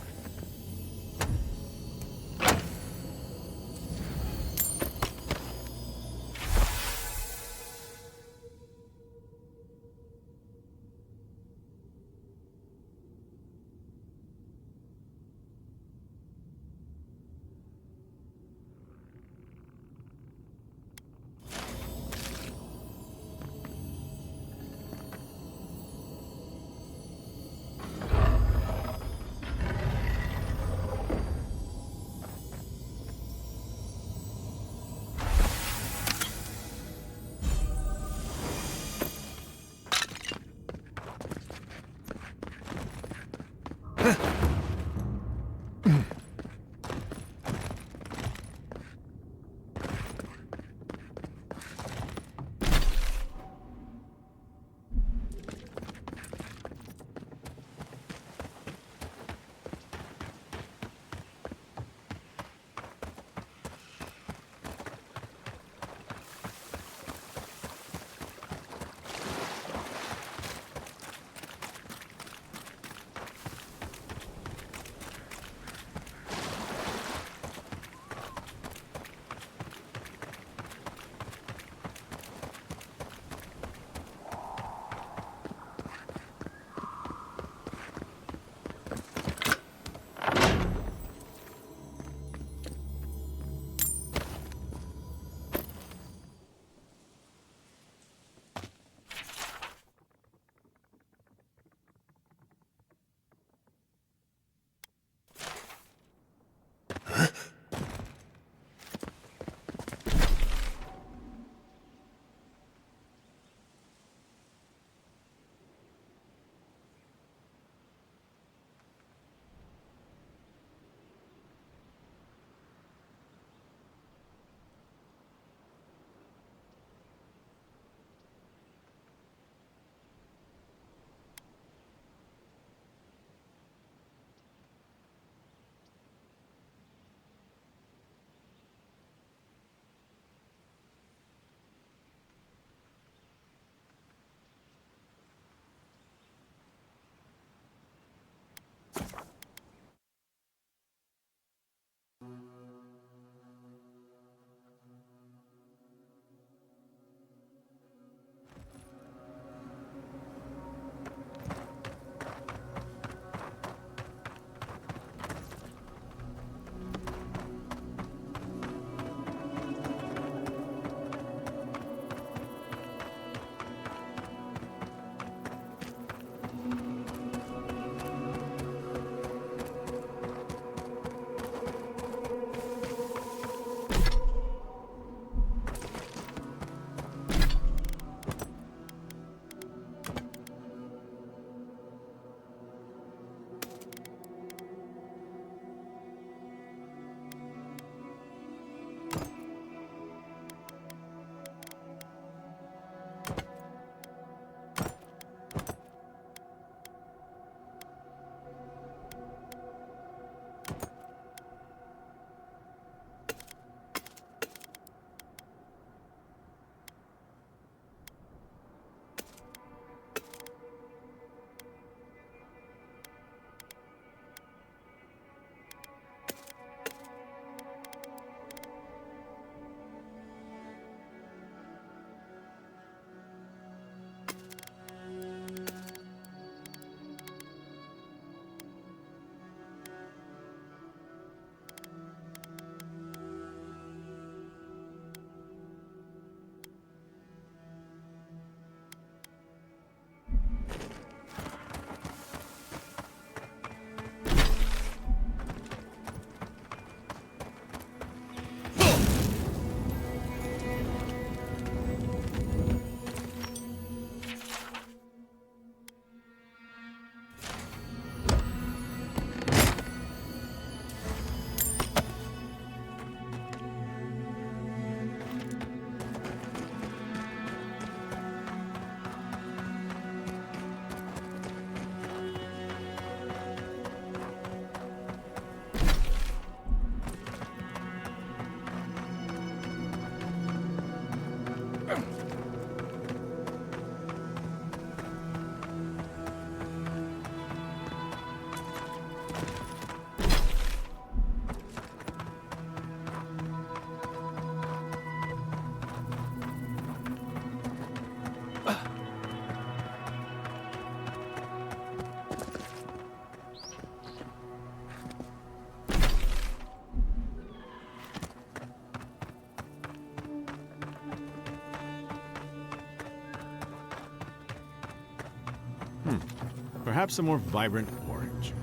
Perhaps a more vibrant orange.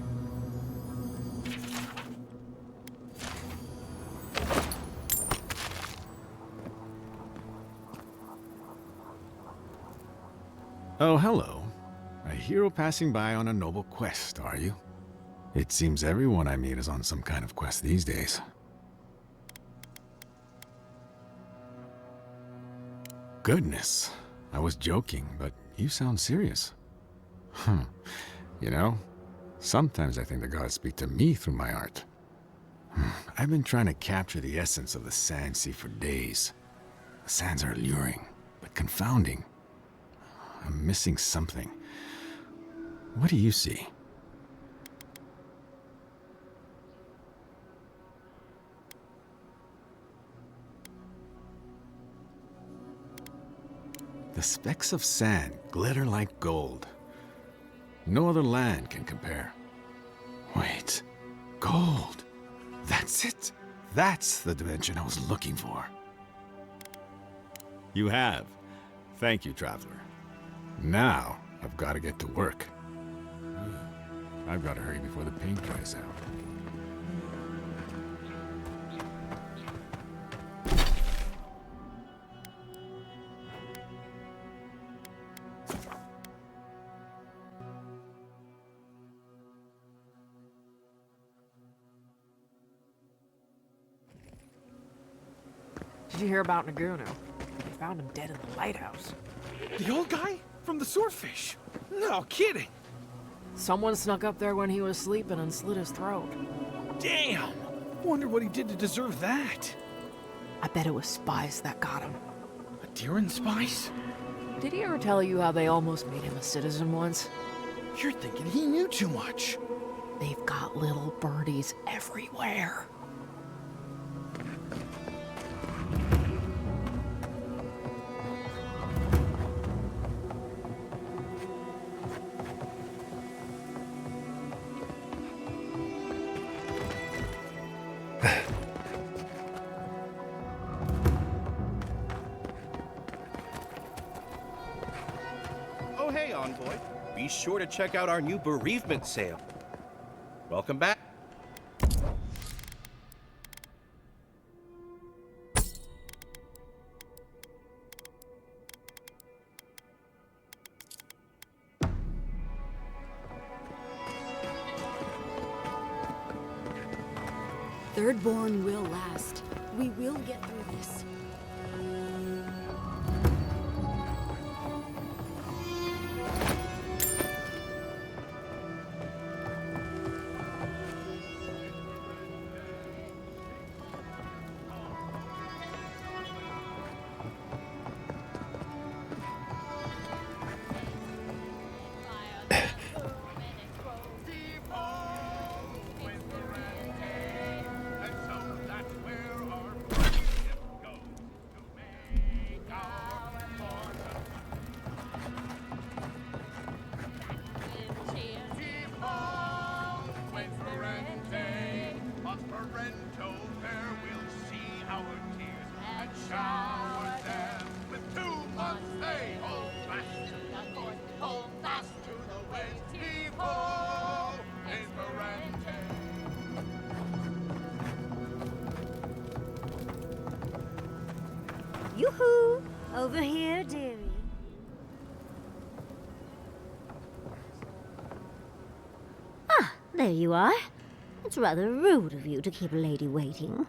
Oh, hello. A hero passing by on a noble quest, are you? It seems everyone I meet is on some kind of quest these days. Goodness, I was joking, but you sound serious. You know, sometimes I think the gods speak to me through my art. I've been trying to capture the essence of the Sand Sea for days. The sands are alluring, but confounding. I'm missing something. What do you see? The specks of sand glitter like gold. No other land can compare. Wait, gold. That's it. That's the dimension I was looking for. You have. Thank you, traveler. Now, I've got to get to work. I've got to hurry before the paint dries out. Did you hear about Nagunu? They found him dead in the lighthouse. The old guy? From the swordfish? No kidding. Someone snuck up there when he was sleeping and slit his throat. Damn! Wonder what he did to deserve that. I bet it was spies that got him. Aedyran spies? Did he ever tell you how they almost made him a citizen once? You're thinking he knew too much. They've got little birdies everywhere. Oh, hey, Envoy. Be sure to check out our new bereavement sale. Welcome back. Thirdborn will last. We will get through this. Yoo-hoo! Over here, dearie. Ah, there you are. It's rather rude of you to keep a lady waiting.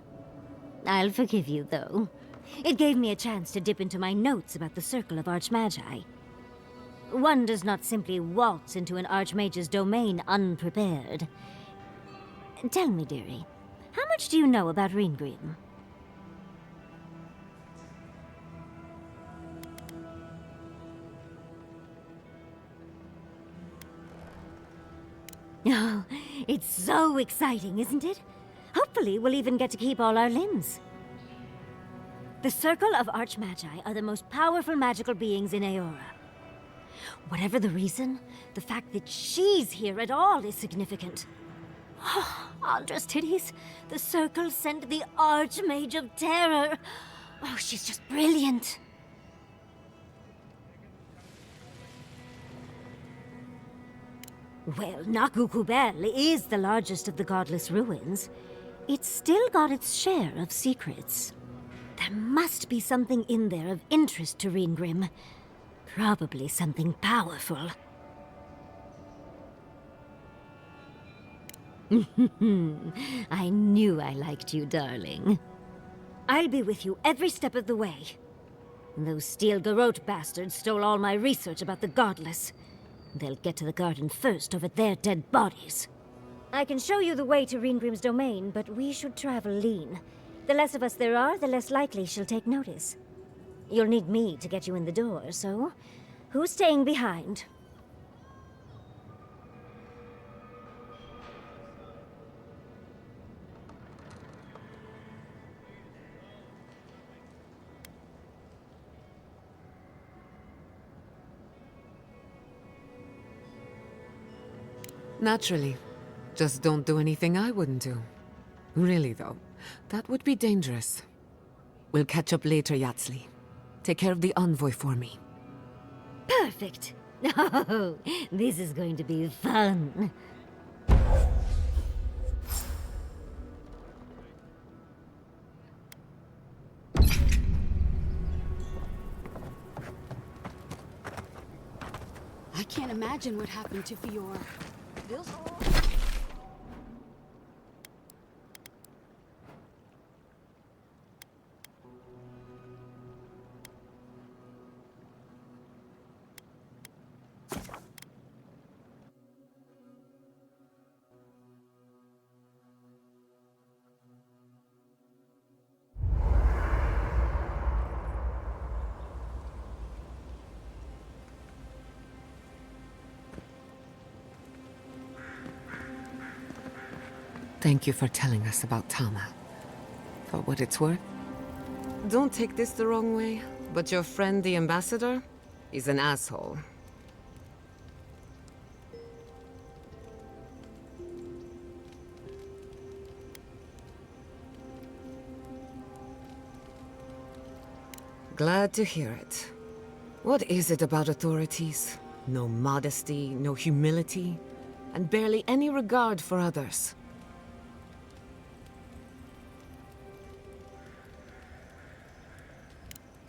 I'll forgive you, though. It gave me a chance to dip into my notes about the Circle of Archmagi. One does not simply waltz into an Archmage's domain unprepared. Tell me, dearie, how much do you know about Reengrim? Oh, it's so exciting, isn't it? Hopefully, we'll even get to keep all our limbs. The Circle of Archmagi are the most powerful magical beings in Eora. Whatever the reason, the fact that she's here at all is significant. Oh, Andra's titties. The Circle sent the Archmage of Terror. Oh, she's just brilliant. Well, Nakukubel is the largest of the godless ruins. It's still got its share of secrets. There must be something in there of interest to Reengrim. Probably something powerful. I knew I liked you, darling. I'll be with you every step of the way. Those Steel Garrote bastards stole all my research about the Godless. They'll get to the garden first over their dead bodies. I can show you the way to Reengrim's domain, but we should travel lean. The less of us there are, the less likely she'll take notice. You'll need me to get you in the door, so who's staying behind? Naturally. Just don't do anything I wouldn't do. Really, though, that would be dangerous. We'll catch up later, Yatsli. Take care of the envoy for me. Perfect. Oh, this is going to be fun. I can't imagine what happened to Fiora. Thank you for telling us about Tama. For what it's worth, don't take this the wrong way, but your friend the ambassador is an asshole. Glad to hear it. What is it about authorities? No modesty, no humility, and barely any regard for others.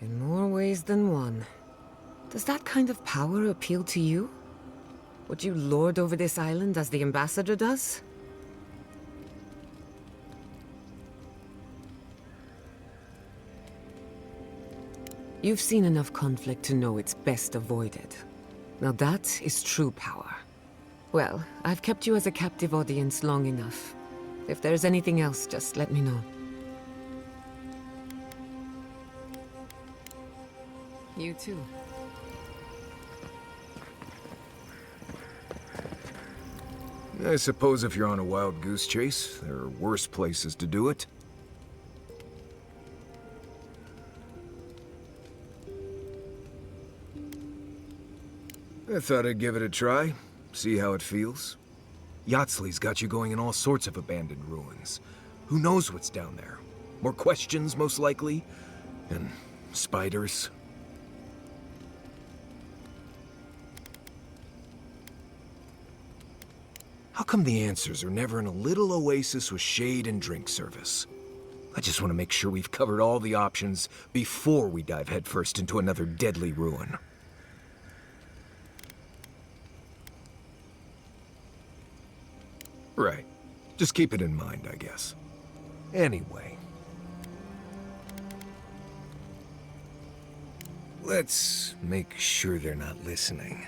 In more ways than one. Does that kind of power appeal to you? Would you lord over this island as the ambassador does? You've seen enough conflict to know it's best avoided. Now that is true power. Well, I've kept you as a captive audience long enough. If there's anything else, just let me know. You too. I suppose if you're on a wild goose chase, there are worse places to do it. I thought I'd give it a try, see how it feels. Yatsli's got you going in all sorts of abandoned ruins. Who knows what's down there? More questions, most likely, and spiders. How come the answers are never in a little oasis with shade and drink service? I just want to make sure we've covered all the options before we dive headfirst into another deadly ruin. Right. Just keep it in mind, I guess. Anyway. Let's make sure they're not listening.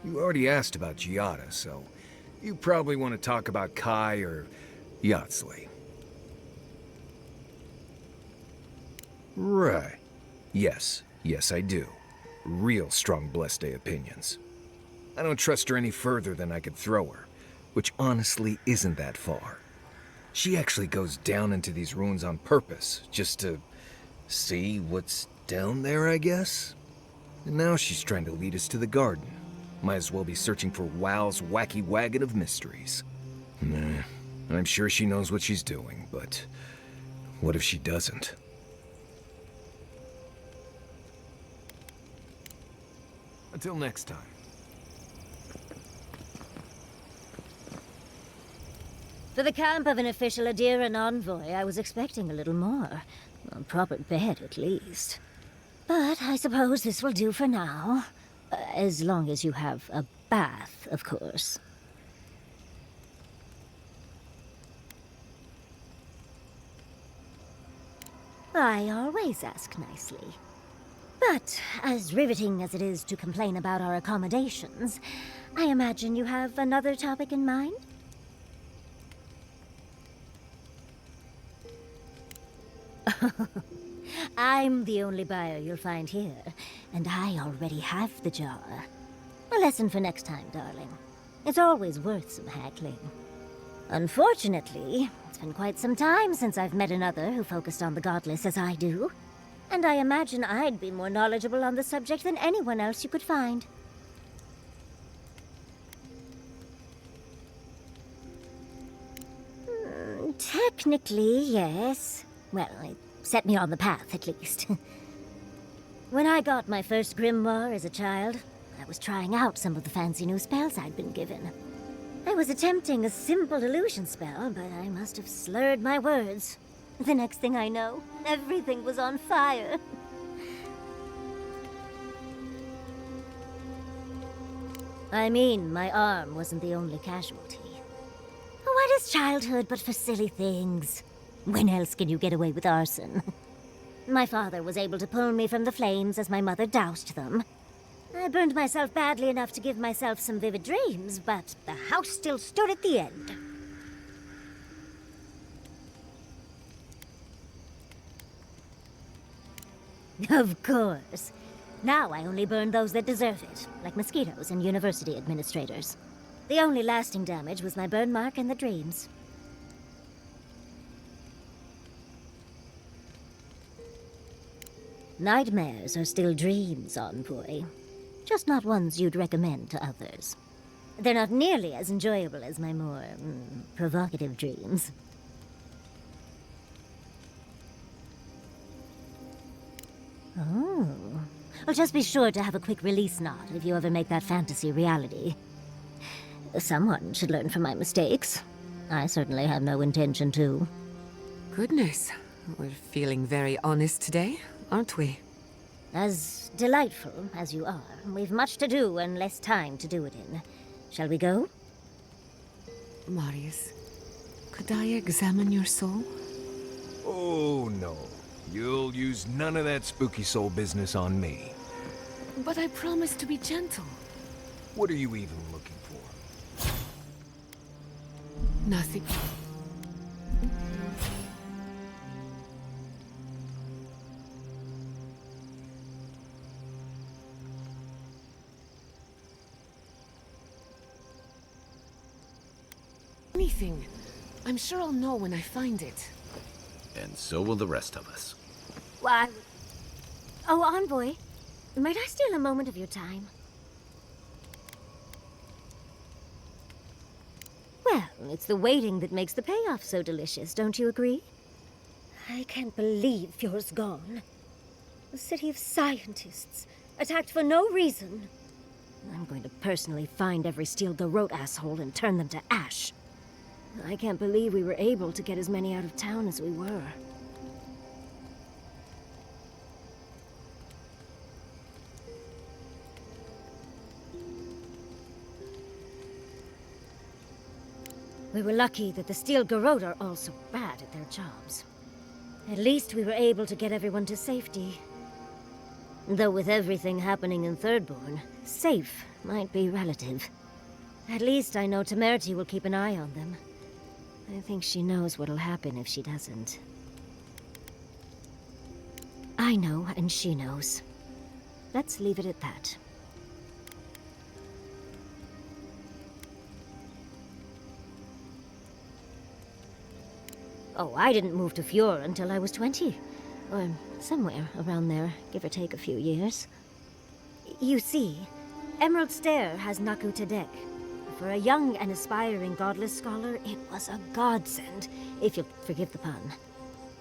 You already asked about Giada, so you probably want to talk about Kai or Yatsli. Right. Yes, I do. Real strong Blessed Day opinions. I don't trust her any further than I could throw her, which honestly isn't that far. She actually goes down into these ruins on purpose, just to see what's down there, I guess? And now she's trying to lead us to the garden. Might as well be searching for WoW's wacky wagon of mysteries. Nah, I'm sure she knows what she's doing, but what if she doesn't? Until next time. For the camp of an official Aedyr and envoy, I was expecting a little more. A proper bed, at least. But I suppose this will do for now. As long as you have a bath, of course. I always ask nicely. But as riveting as it is to complain about our accommodations, I imagine you have another topic in mind? I'm the only buyer you'll find here, and I already have the jar. A lesson for next time, darling. It's always worth some haggling. Unfortunately, it's been quite some time since I've met another who focused on the godless as I do. And I imagine I'd be more knowledgeable on the subject than anyone else you could find. Technically, yes. Well, it set me on the path, at least. When I got my first grimoire as a child, I was trying out some of the fancy new spells I'd been given. I was attempting a simple illusion spell, but I must have slurred my words. The next thing I know, everything was on fire. I mean, my arm wasn't the only casualty. What is childhood but for silly things? When else can you get away with arson? My father was able to pull me from the flames as my mother doused them. I burned myself badly enough to give myself some vivid dreams, but the house still stood at the end. Of course. Now I only burn those that deserve it, like mosquitoes and university administrators. The only lasting damage was my burn mark and the dreams. Nightmares are still dreams, envoy. Just not ones you'd recommend to others. They're not nearly as enjoyable as my more, provocative dreams. Oh. Well, just be sure to have a quick release knot if you ever make that fantasy reality. Someone should learn from my mistakes. I certainly have no intention to. Goodness, we're feeling very honest today, aren't we? As delightful as you are, we've much to do and less time to do it in. Shall we go? Marius, could I examine your soul? Oh, no. You'll use none of that spooky soul business on me. But I promised to be gentle. What are you even looking for? Nothing. Anything. I'm sure I'll know when I find it. And so will the rest of us. Why? Oh, envoy. Might I steal a moment of your time? Well, it's the waiting that makes the payoff so delicious, don't you agree? I can't believe Fjord's gone. A city of scientists, attacked for no reason. I'm going to personally find every Steel Garrote asshole and turn them to ash. I can't believe we were able to get as many out of town as we were. We were lucky that the Steel Garrote are all so bad at their jobs. At least we were able to get everyone to safety. Though with everything happening in Thirdborn, safe might be relative. At least I know Temerity will keep an eye on them. I think she knows what'll happen if she doesn't. I know, and she knows. Let's leave it at that. Oh, I didn't move to Fjord until I was 20. Or somewhere around there, give or take a few years. You see, Emerald Stair has Naku Tedek. For a young and aspiring godless scholar, it was a godsend, if you'll forgive the pun.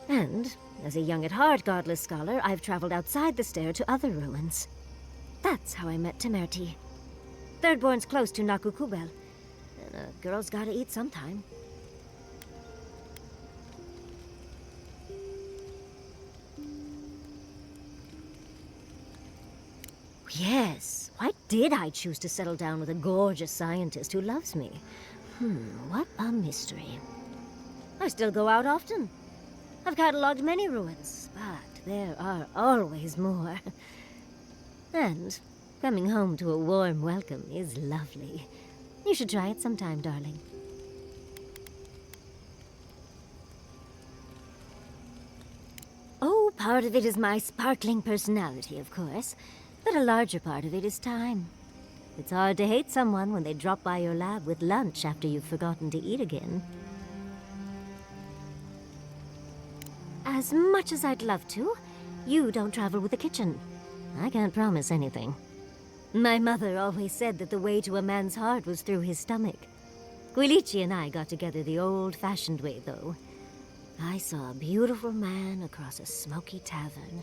And, as a young at heart godless scholar, I've traveled outside the stair to other ruins. That's how I met Temerity. Thirdborn's close to Naku Kubel. And a girl's gotta eat sometime. Yes. Why did I choose to settle down with a gorgeous scientist who loves me? What a mystery. I still go out often. I've catalogued many ruins, but there are always more. And coming home to a warm welcome is lovely. You should try it sometime, darling. Oh, part of it is my sparkling personality, of course. But a larger part of it is time. It's hard to hate someone when they drop by your lab with lunch after you've forgotten to eat again. As much as I'd love to, you don't travel with the kitchen. I can't promise anything. My mother always said that the way to a man's heart was through his stomach. Guilichi and I got together the old-fashioned way, though. I saw a beautiful man across a smoky tavern.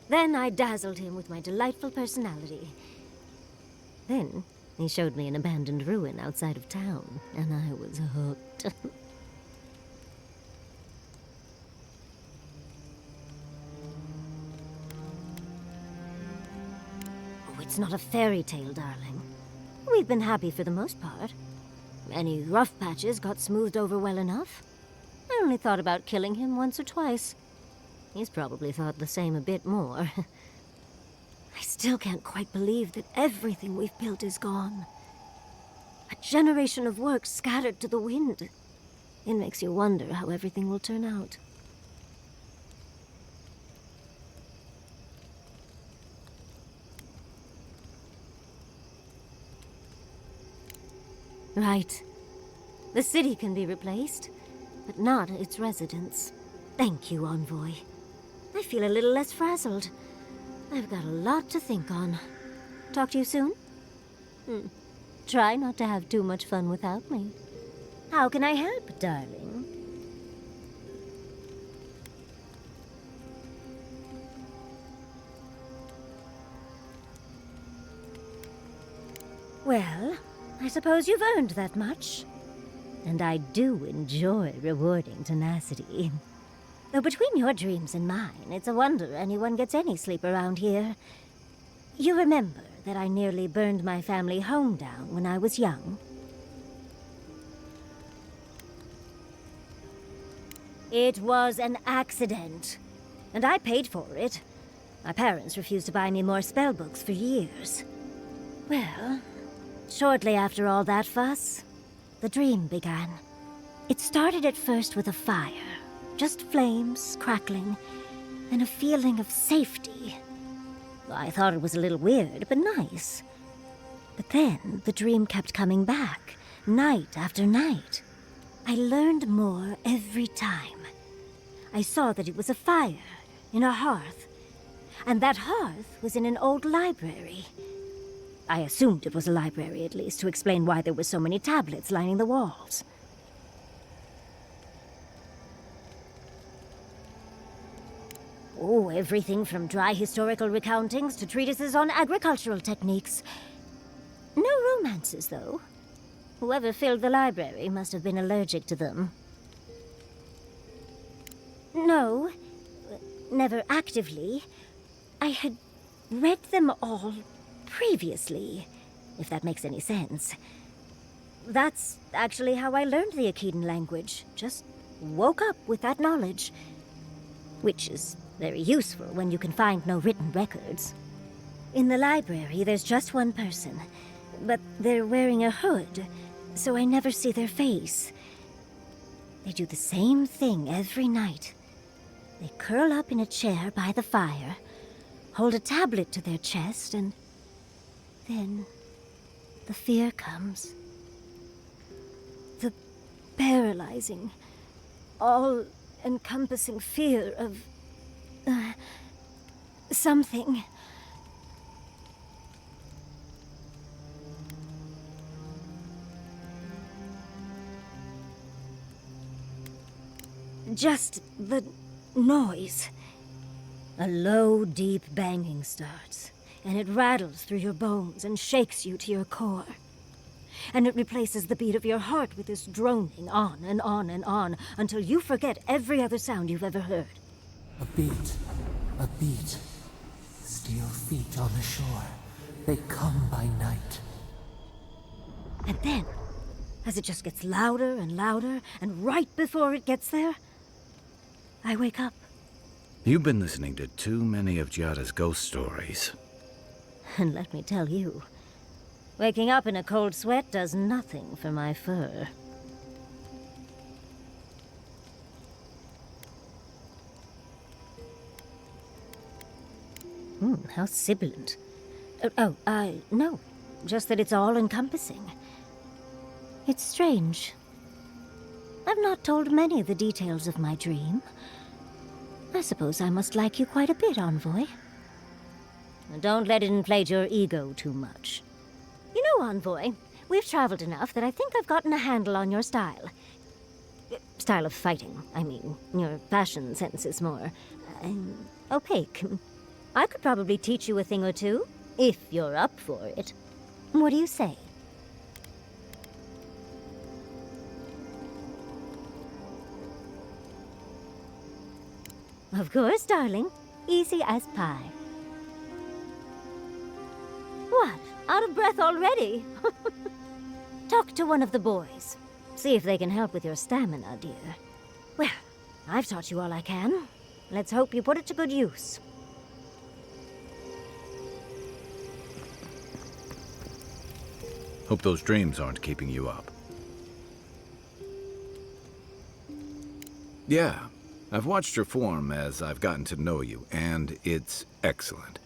Then I dazzled him with my delightful personality. Then he showed me an abandoned ruin outside of town, and I was hooked. Oh, it's not a fairy tale, darling. We've been happy for the most part. Any rough patches got smoothed over well enough. I only thought about killing him once or twice. He's probably thought the same a bit more. I still can't quite believe that everything we've built is gone. A generation of work scattered to the wind. It makes you wonder how everything will turn out. Right. The city can be replaced, but not its residents. Thank you, Envoy. I feel a little less frazzled. I've got a lot to think on. Talk to you soon? Try not to have too much fun without me. How can I help, darling? Well, I suppose you've earned that much. And I do enjoy rewarding tenacity. Though between your dreams and mine, it's a wonder anyone gets any sleep around here. You remember that I nearly burned my family home down when I was young? It was an accident, and I paid for it. My parents refused to buy me more spell books for years. Well, shortly after all that fuss, the dream began. It started at first with a fire. Just flames, crackling, and a feeling of safety. I thought it was a little weird, but nice. But then the dream kept coming back, night after night. I learned more every time. I saw that it was a fire in a hearth, and that hearth was in an old library. I assumed it was a library, at least, to explain why there were so many tablets lining the walls. Oh, everything from dry historical recountings to treatises on agricultural techniques. No romances, though. Whoever filled the library must have been allergic to them. No, never actively. I had read them all previously, if that makes any sense. That's actually how I learned the Aedyr language. Just woke up with that knowledge. Which is very useful when you can find no written records. In the library, there's just one person, but they're wearing a hood, so I never see their face. They do the same thing every night. They curl up in a chair by the fire, hold a tablet to their chest, and then the fear comes. The paralyzing, all-encompassing fear of something. Just the noise. A low, deep banging starts, and it rattles through your bones and shakes you to your core. And it replaces the beat of your heart with this droning on and on and on until you forget every other sound you've ever heard. A beat. Steel feet on the shore. They come by night. And then, as it just gets louder and louder, and right before it gets there, I wake up. You've been listening to too many of Giada's ghost stories. And let me tell you, waking up in a cold sweat does nothing for my fur. How sibilant. No. Just that it's all-encompassing. It's strange. I've not told many of the details of my dream. I suppose I must like you quite a bit, Envoy. Don't let it inflate your ego too much. You know, Envoy, we've traveled enough that I think I've gotten a handle on your style. Style of fighting, I mean. Your fashion sense is more opaque. I could probably teach you a thing or two, if you're up for it. What do you say? Of course, darling. Easy as pie. What? Out of breath already? Talk to one of the boys. See if they can help with your stamina, dear. Well, I've taught you all I can. Let's hope you put it to good use. Hope those dreams aren't keeping you up. Yeah, I've watched your form as I've gotten to know you, and it's excellent.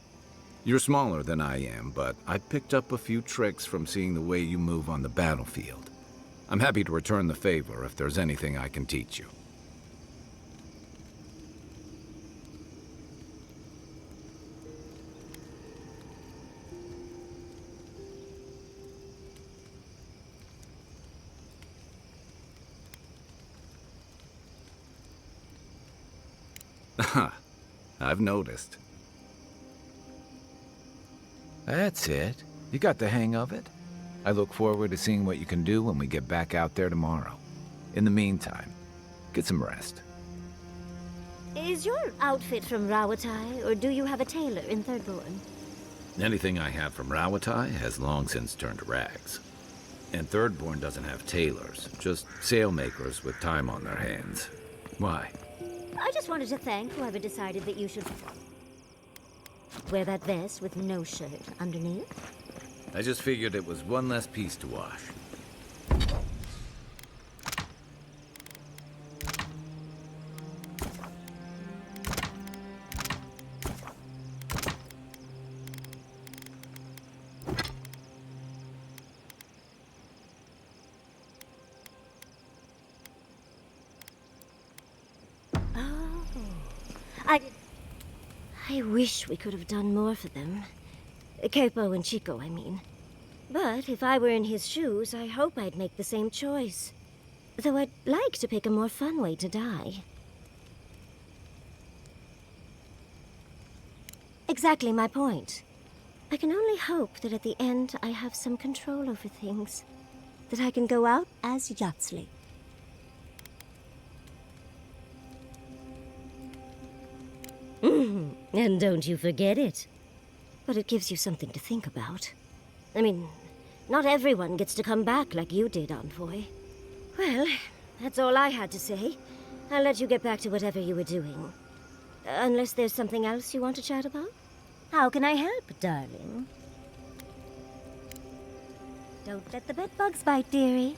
You're smaller than I am, but I picked up a few tricks from seeing the way you move on the battlefield. I'm happy to return the favor if there's anything I can teach you. I've noticed. That's it. You got the hang of it. I look forward to seeing what you can do when we get back out there tomorrow. In the meantime, get some rest. Is your outfit from Rawatai, or do you have a tailor in Thirdborn? Anything I have from Rawatai has long since turned to rags. And Thirdborn doesn't have tailors, just sailmakers with time on their hands. Why? I just wanted to thank whoever decided that you should wear that vest with no shirt underneath. I just figured it was one less piece to wash. I wish we could have done more for them. Capo and Chico, I mean. But if I were in his shoes, I hope I'd make the same choice. Though I'd like to pick a more fun way to die. Exactly my point. I can only hope that at the end I have some control over things. That I can go out as Yatsley. And don't you forget it. But it gives you something to think about. I mean, not everyone gets to come back like you did, Envoy. Well, that's all I had to say. I'll let you get back to whatever you were doing. Unless there's something else you want to chat about? How can I help, darling? Don't let the bedbugs bite, dearie.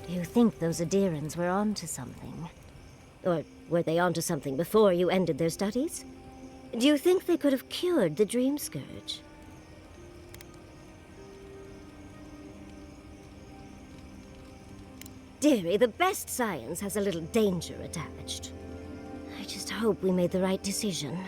Do you think those Aedyrans were onto something? Or were they onto something before you ended their studies? Do you think they could have cured the Dream Scourge? Dearie, the best science has a little danger attached. I just hope we made the right decision.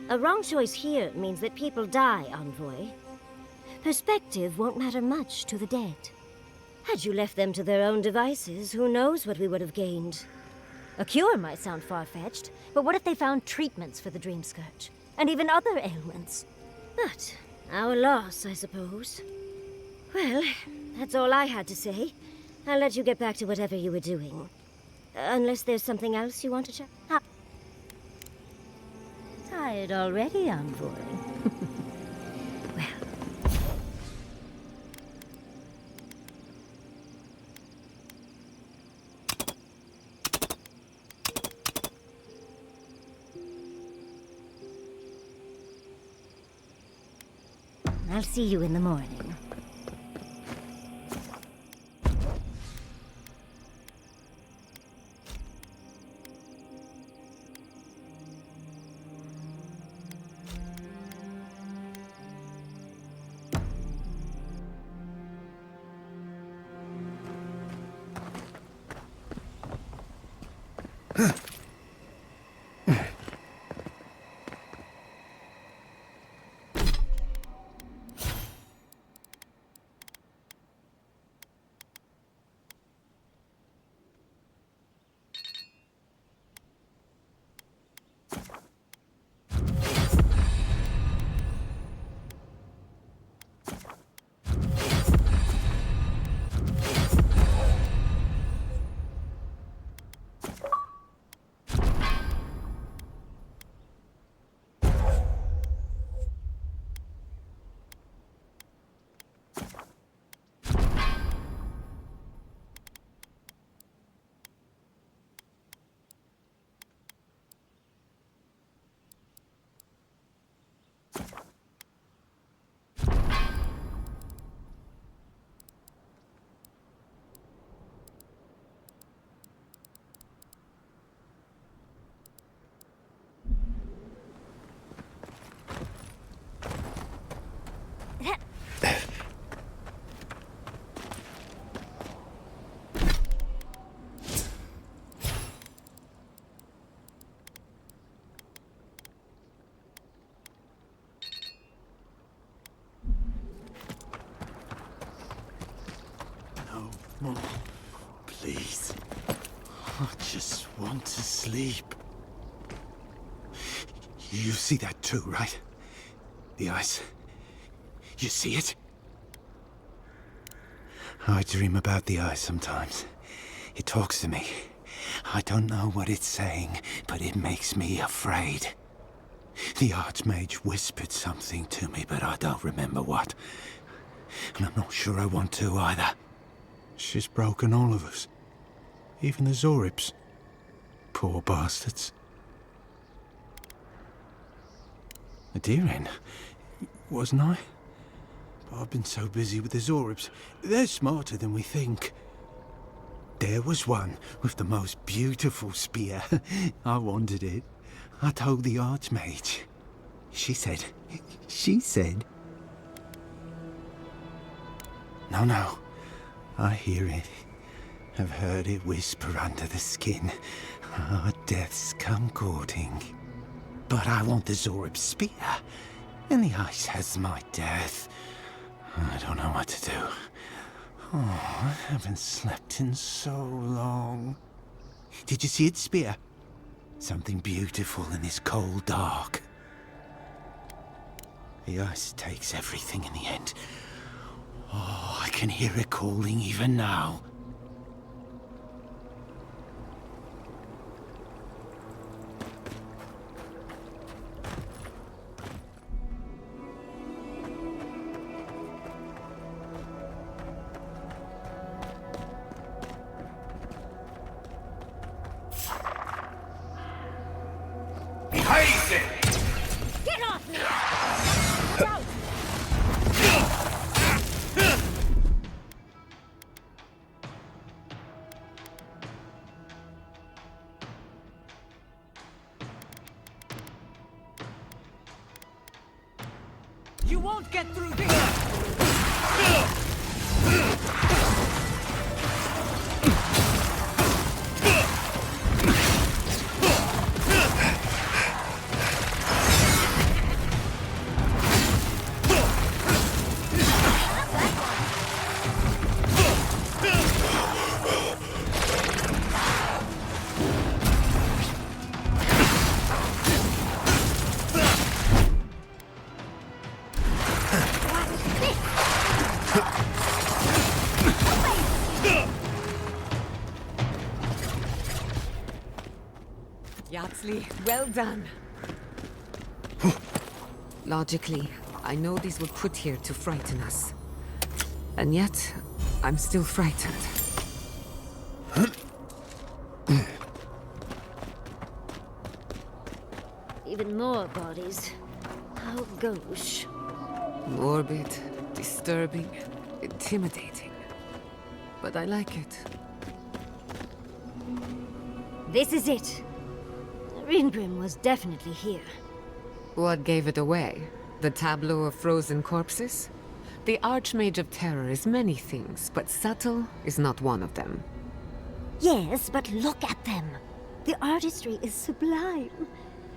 A wrong choice here means that people die, Envoy. Perspective won't matter much to the dead. Had you left them to their own devices, who knows what we would have gained? A cure might sound far-fetched, but what if they found treatments for the Dream Scourge? And even other ailments? But our loss, I suppose. Well, that's all I had to say. I'll let you get back to whatever you were doing. Unless there's something else you want to check out. Tired already, envoy? I'll see you in the morning. Please. I just want to sleep. You see that too, right? The ice. You see it? I dream about the ice sometimes. It talks to me. I don't know what it's saying, but it makes me afraid. The Archmage whispered something to me, but I don't remember what. And I'm not sure I want to either. She's broken all of us. Even the Zoribs. Poor bastards. Aedyr, wasn't I? But I've been so busy with the Zoribs. They're smarter than we think. There was one with the most beautiful spear. I wanted it. I told the Archmage. She said... No. I hear it. I've heard it whisper under the skin. Our deaths come courting. But I want the Zorib spear. And the ice has my death. I don't know what to do. Oh, I haven't slept in so long. Did you see its spear? Something beautiful in this cold dark. The ice takes everything in the end. Oh, I can hear it calling even now. Get off me! You won't get through this! Yardsley, well done. Logically, I know these were put here to frighten us. And yet, I'm still frightened. Even more bodies. How gauche. Morbid, disturbing, intimidating. But I like it. This is it. Ringrim was definitely here. What gave it away? The tableau of frozen corpses? The Archmage of Terror is many things, but subtle is not one of them. Yes, but look at them. The artistry is sublime.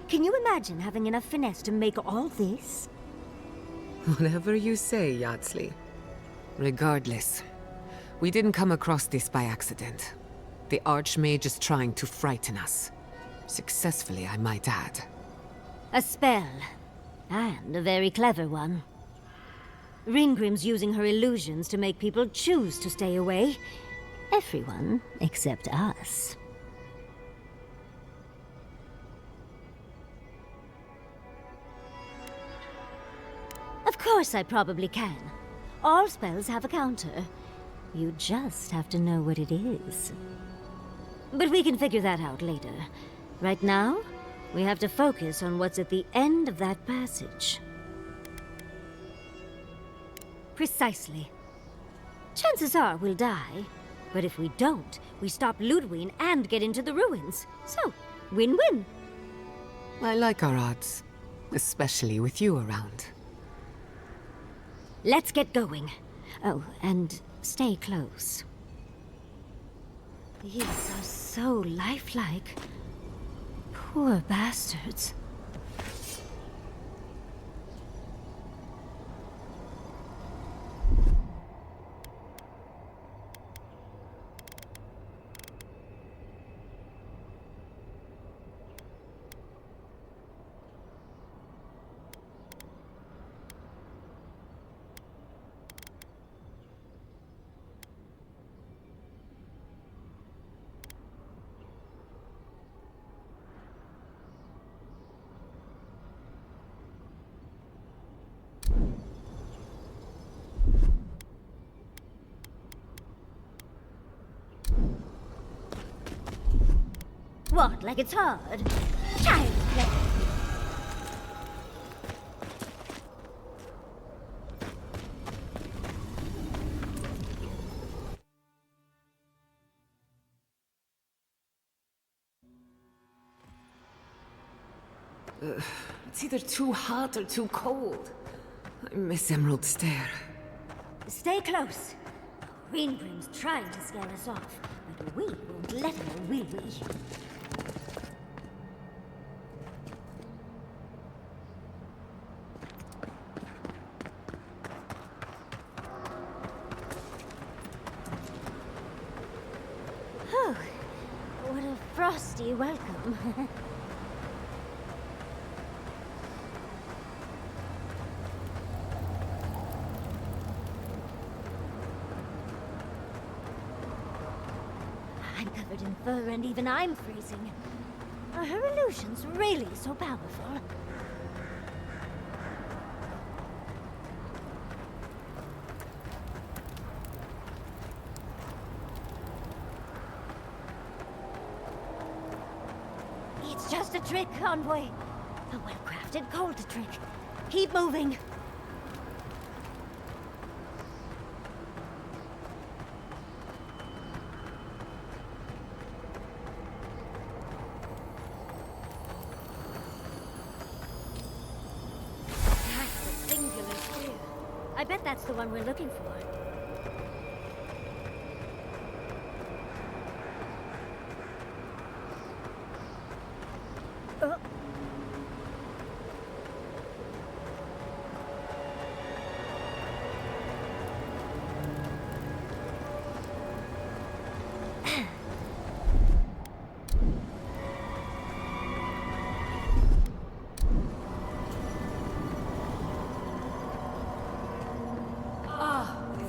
Can you imagine having enough finesse to make all this? Whatever you say, Yardsley. Regardless, we didn't come across this by accident. The Archmage is trying to frighten us. Successfully, I might add. A spell. And a very clever one. Ringrim's using her illusions to make people choose to stay away. Everyone except us. Of course I probably can. All spells have a counter. You just have to know what it is. But we can figure that out later. Right now, we have to focus on what's at the end of that passage. Precisely. Chances are we'll die. But if we don't, we stop Ludwig and get into the ruins. So, win-win. I like our odds. Especially with you around. Let's get going. Oh, and stay close. These are so lifelike. Poor bastards. What, like it's hard? Child play! It's either too hot or too cold. I miss Emerald Stair. Stay close. Ringrim's trying to scare us off, but we won't let her, will we? Oh, what a frosty welcome. I'm covered in fur and even I'm freezing. Are her illusions really so powerful? It's just a trick, Envoy. A well-crafted cold trick. Keep moving. That's a singular spear. I bet that's the one we're looking for.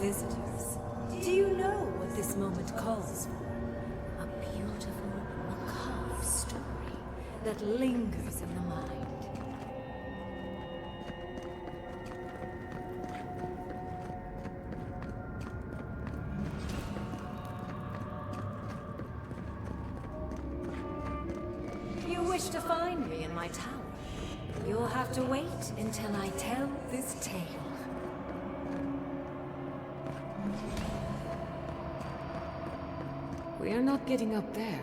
Visitors, do you know what this moment calls for? A beautiful, macabre story that lingers in the mind. You wish to find me in my tower? You'll have to wait until I tell this tale. We're not getting up there.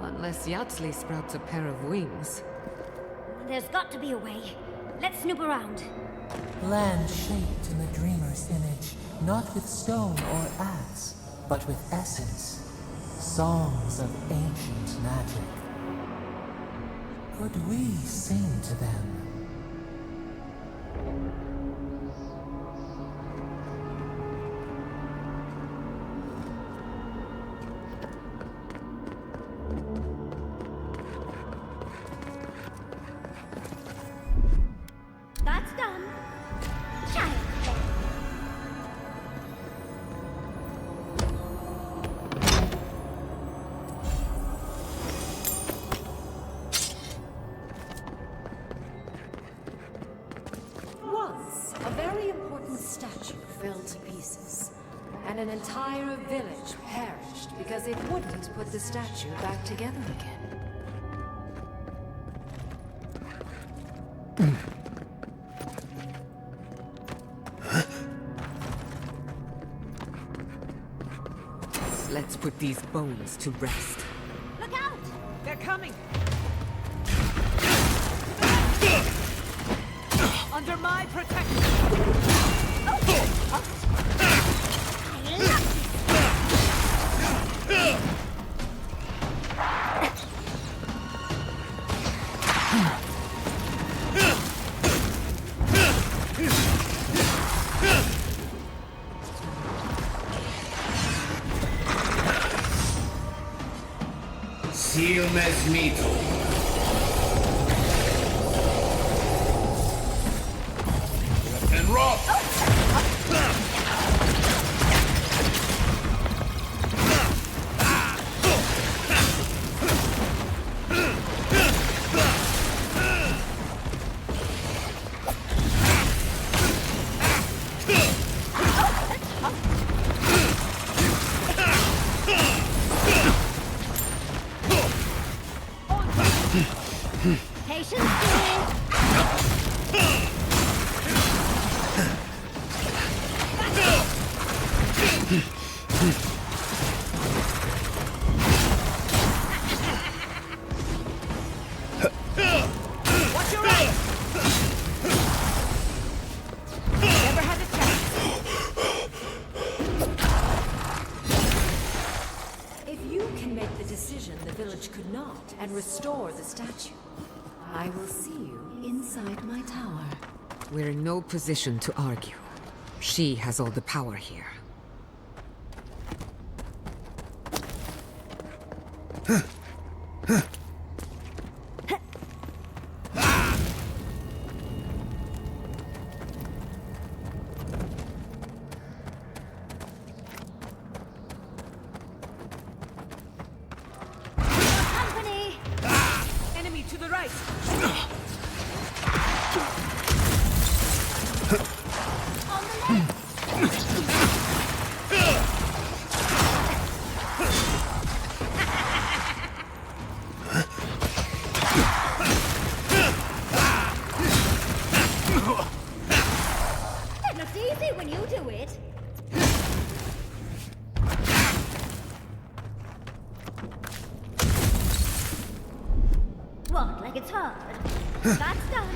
Unless Yatsley sprouts a pair of wings. There's got to be a way. Let's snoop around. Land shaped in the dreamer's image, not with stone or axe, but with essence. Songs of ancient magic. Could we sing to them? That's done. Child play. Once, a very important statue fell to pieces, and an entire village perished because it wouldn't put the statue back together again. Let's put these bones to rest. Look out! They're coming! Under my protection! Seal Mesmito. And rock! Patience, please. Watch your right! Never had a chance. If you can make the decision the village could not and restore the statue, I will see you inside my tower. We're in no position to argue. She has all the power here. Company! Enemy to the right! On the left! That looks easy when you do it. What, like it's hard? That's done.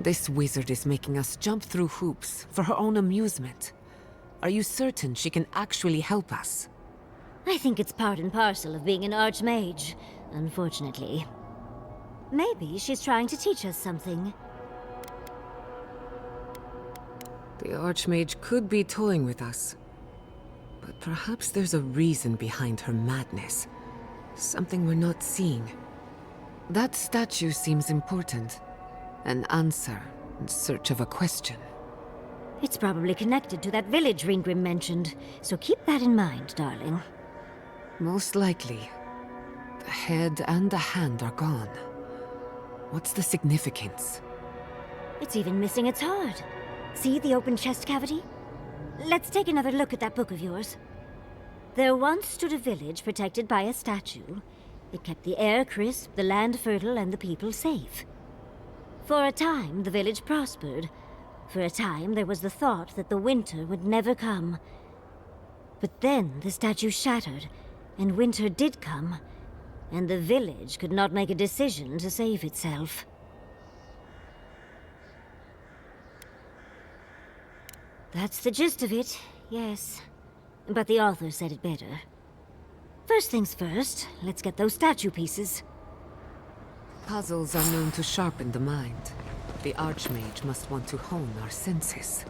This wizard is making us jump through hoops for her own amusement. Are you certain she can actually help us? I think it's part and parcel of being an archmage, unfortunately. Maybe she's trying to teach us something. The Archmage could be toying with us. But perhaps there's a reason behind her madness. Something we're not seeing. That statue seems important. An answer in search of a question. It's probably connected to that village Ringrim mentioned, so keep that in mind, darling. Most likely. The head and the hand are gone. What's the significance? It's even missing its heart. See the open chest cavity? Let's take another look at that book of yours. There once stood a village protected by a statue. It kept the air crisp, the land fertile, and the people safe. For a time, the village prospered. For a time, there was the thought that the winter would never come. But then the statue shattered, and winter did come, and the village could not make a decision to save itself. That's the gist of it, yes. But the author said it better. First things first, let's get those statue pieces. Puzzles are known to sharpen the mind. The Archmage must want to hone our senses.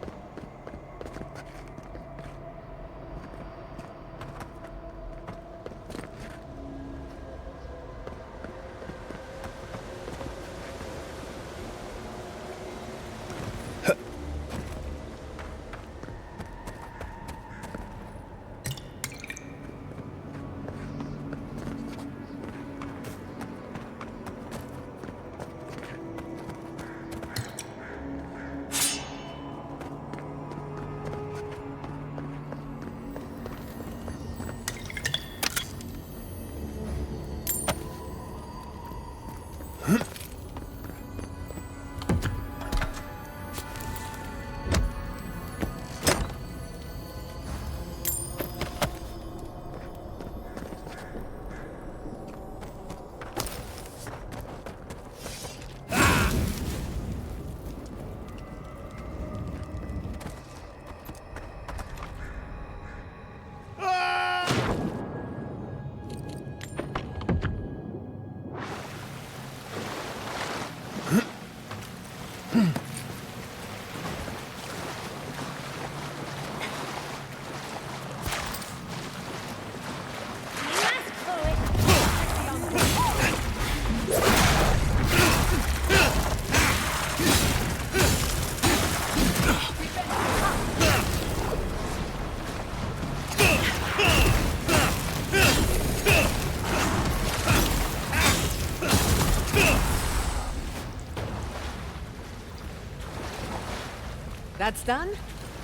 That's done?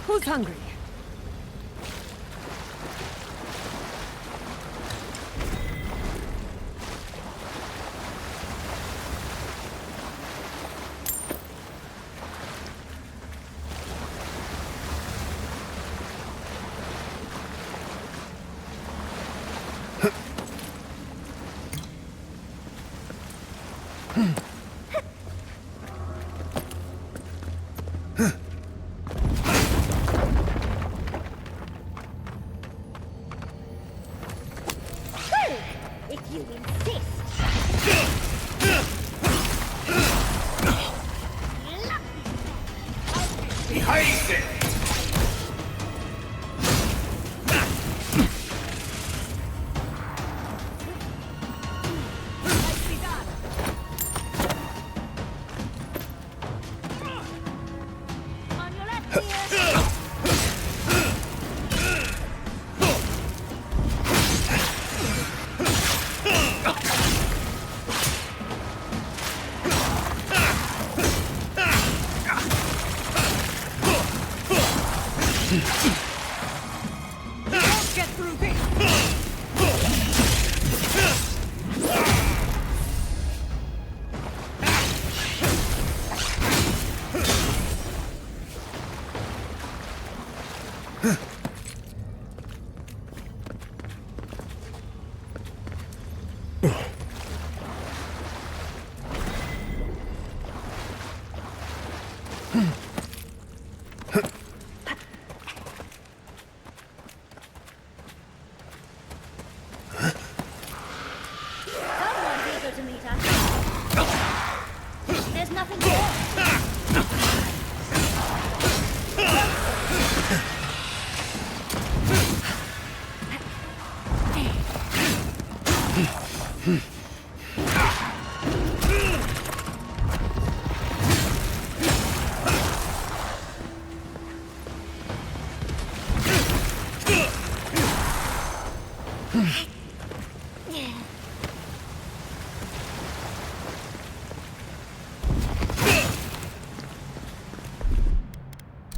Who's hungry?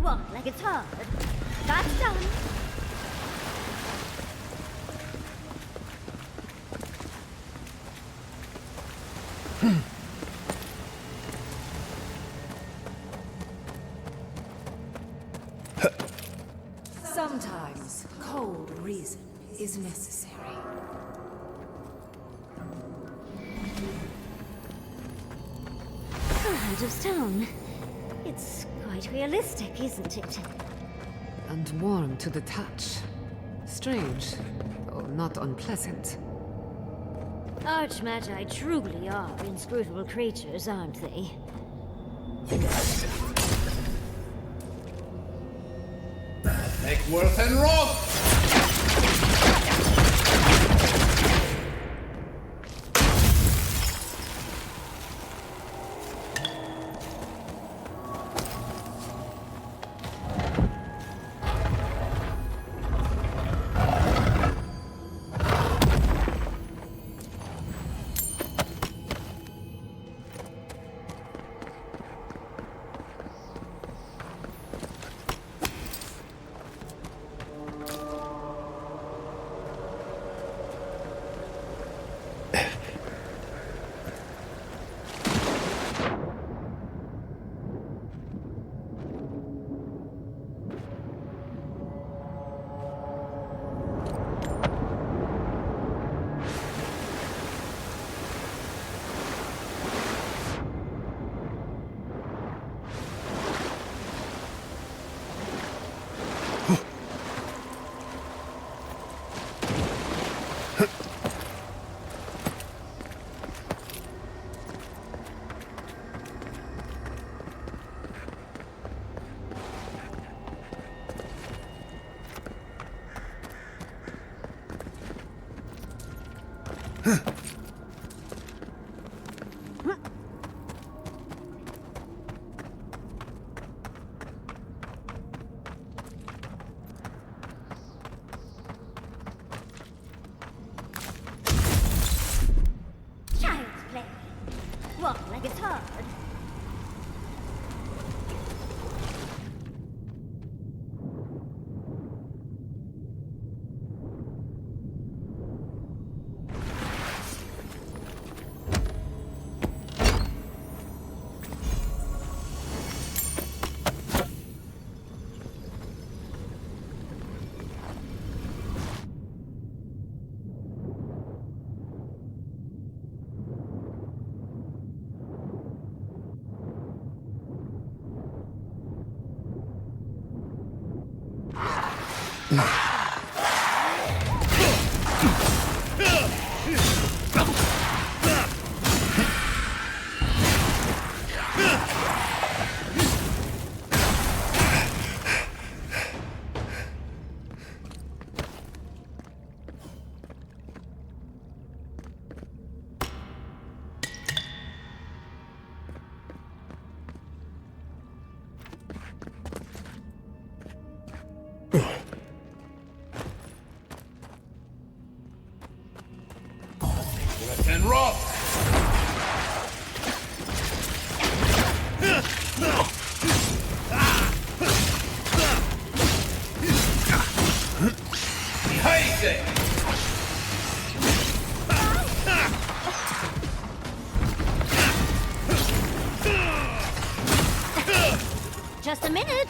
Walk like it's hard. That's done. Sometimes cold reason is necessary. A heart of stone. It's quite realistic, isn't it? And warm to the touch. Strange, though not unpleasant. Archmagi truly are inscrutable creatures, aren't they? Neckworth and Roth! Child's play. Walk like it's hard. And Roth! Just a minute.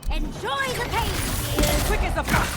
Enjoy the pain! Quick as a flash!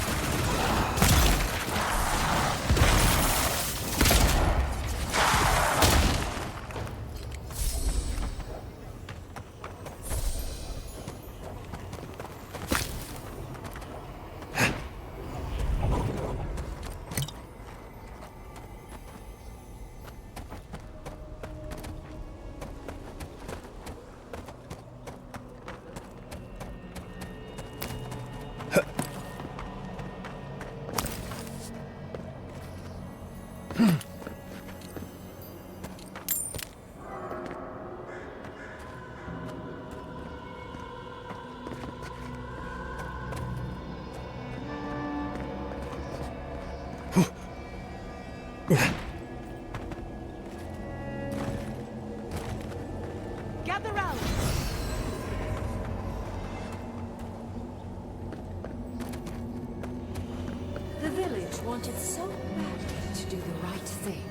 wanted so badly to do the right thing.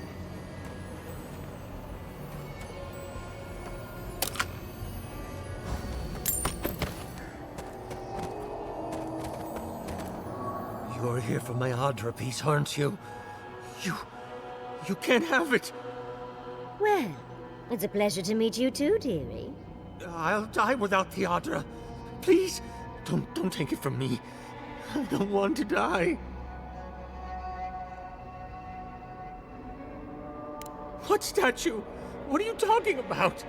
You're here for my Aedyr piece, aren't you? You can't have it! Well, it's a pleasure to meet you too, dearie. I'll die without the Aedyr. Please, don't take it from me. I don't want to die. What statue? What are you talking about?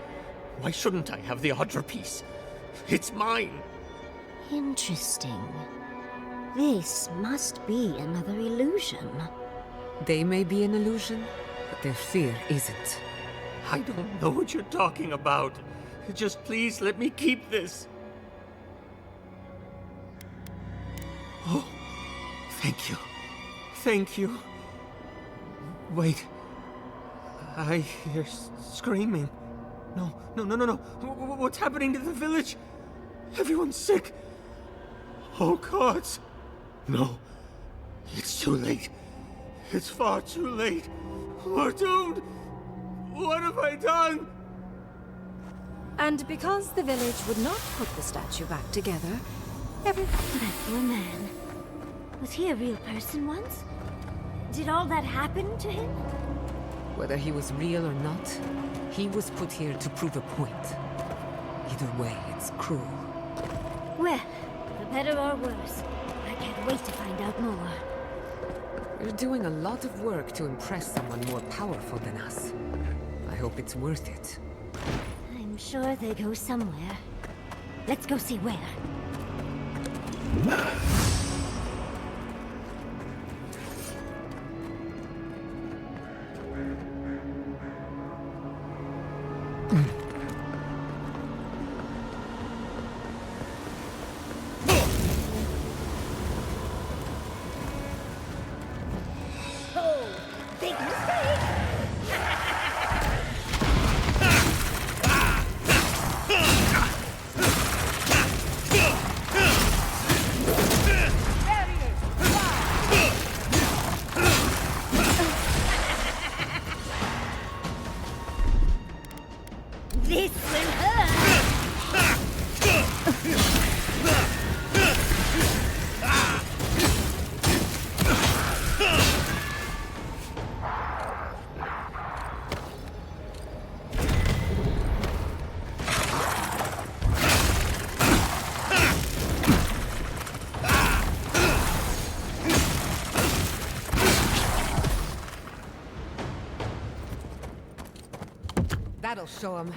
Why shouldn't I have the Aedyr piece? It's mine. Interesting. This must be another illusion. They may be an illusion, but their fear isn't. I don't know what you're talking about. Just please let me keep this. Oh, thank you. Thank you. Wait. I hear screaming. No. What's happening to the village? Everyone's sick. Oh, gods. No. It's too late. It's far too late. We're doomed. What have I done? And because the village would not put the statue back together, That poor man. Was he a real person once? Did all that happen to him? Whether he was real or not, he was put here to prove a point. Either way, it's cruel. Well, for better or worse, I can't wait to find out more. We're doing a lot of work to impress someone more powerful than us. I hope it's worth it. I'm sure they go somewhere. Let's go see where. This will hurt! That'll show him.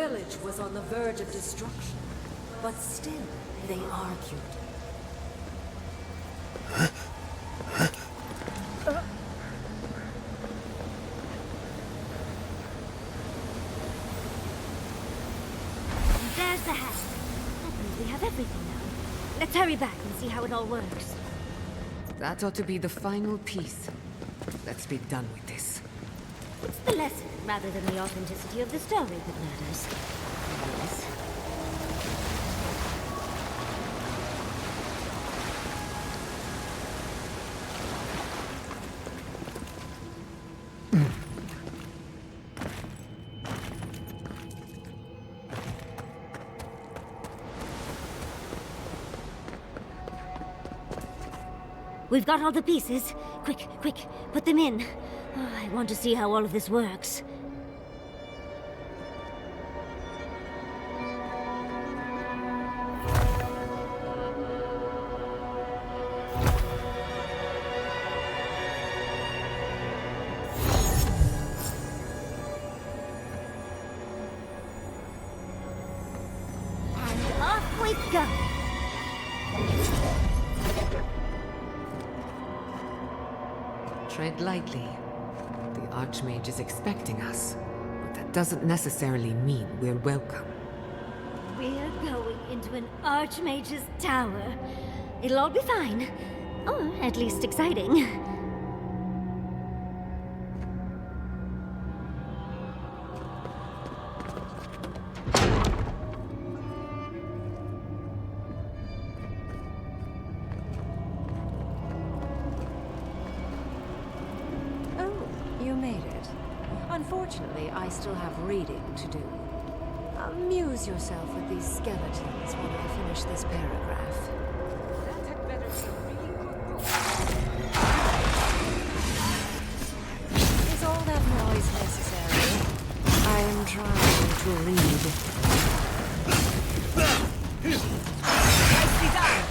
village was on the verge of destruction, but still they argued. There's the hat. That means we have everything now. Let's hurry back and see how it all works. That ought to be the final piece. Let's be done with this. It's the lesson rather than the authenticity of the story that matters. Yes. We've got all the pieces. Quick, quick, put them in. Oh, I want to see how all of this works. And off we go. Tread lightly. The Archmage is expecting us, but that doesn't necessarily mean we're welcome. We're going into an Archmage's tower. It'll all be fine. Or at least exciting. Unfortunately, I still have reading to do. Amuse yourself with these skeletons while I finish this paragraph. Is all that noise necessary? I am trying to read. Nicely done!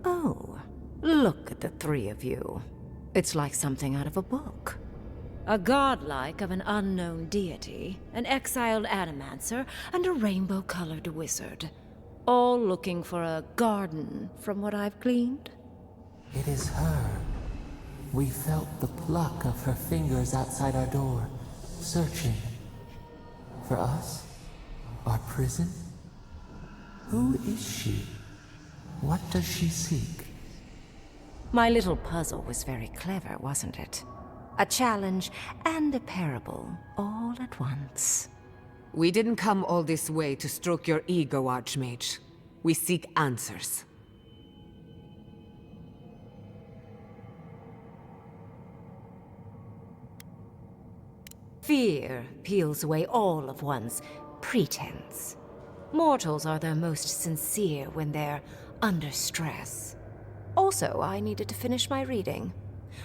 Oh, look at the three of you. It's like something out of a book. A godlike of an unknown deity, an exiled animancer, and a rainbow-colored wizard. All looking for a garden, from what I've gleaned. It is her. We felt the pluck of her fingers outside our door, searching. For us? Our prison? Who is she? What does she seek? My little puzzle was very clever, wasn't it? A challenge and a parable, all at once. We didn't come all this way to stroke your ego, Archmage. We seek answers. Fear peels away all of one's pretense. Mortals are their most sincere when they're under stress. Also, I needed to finish my reading.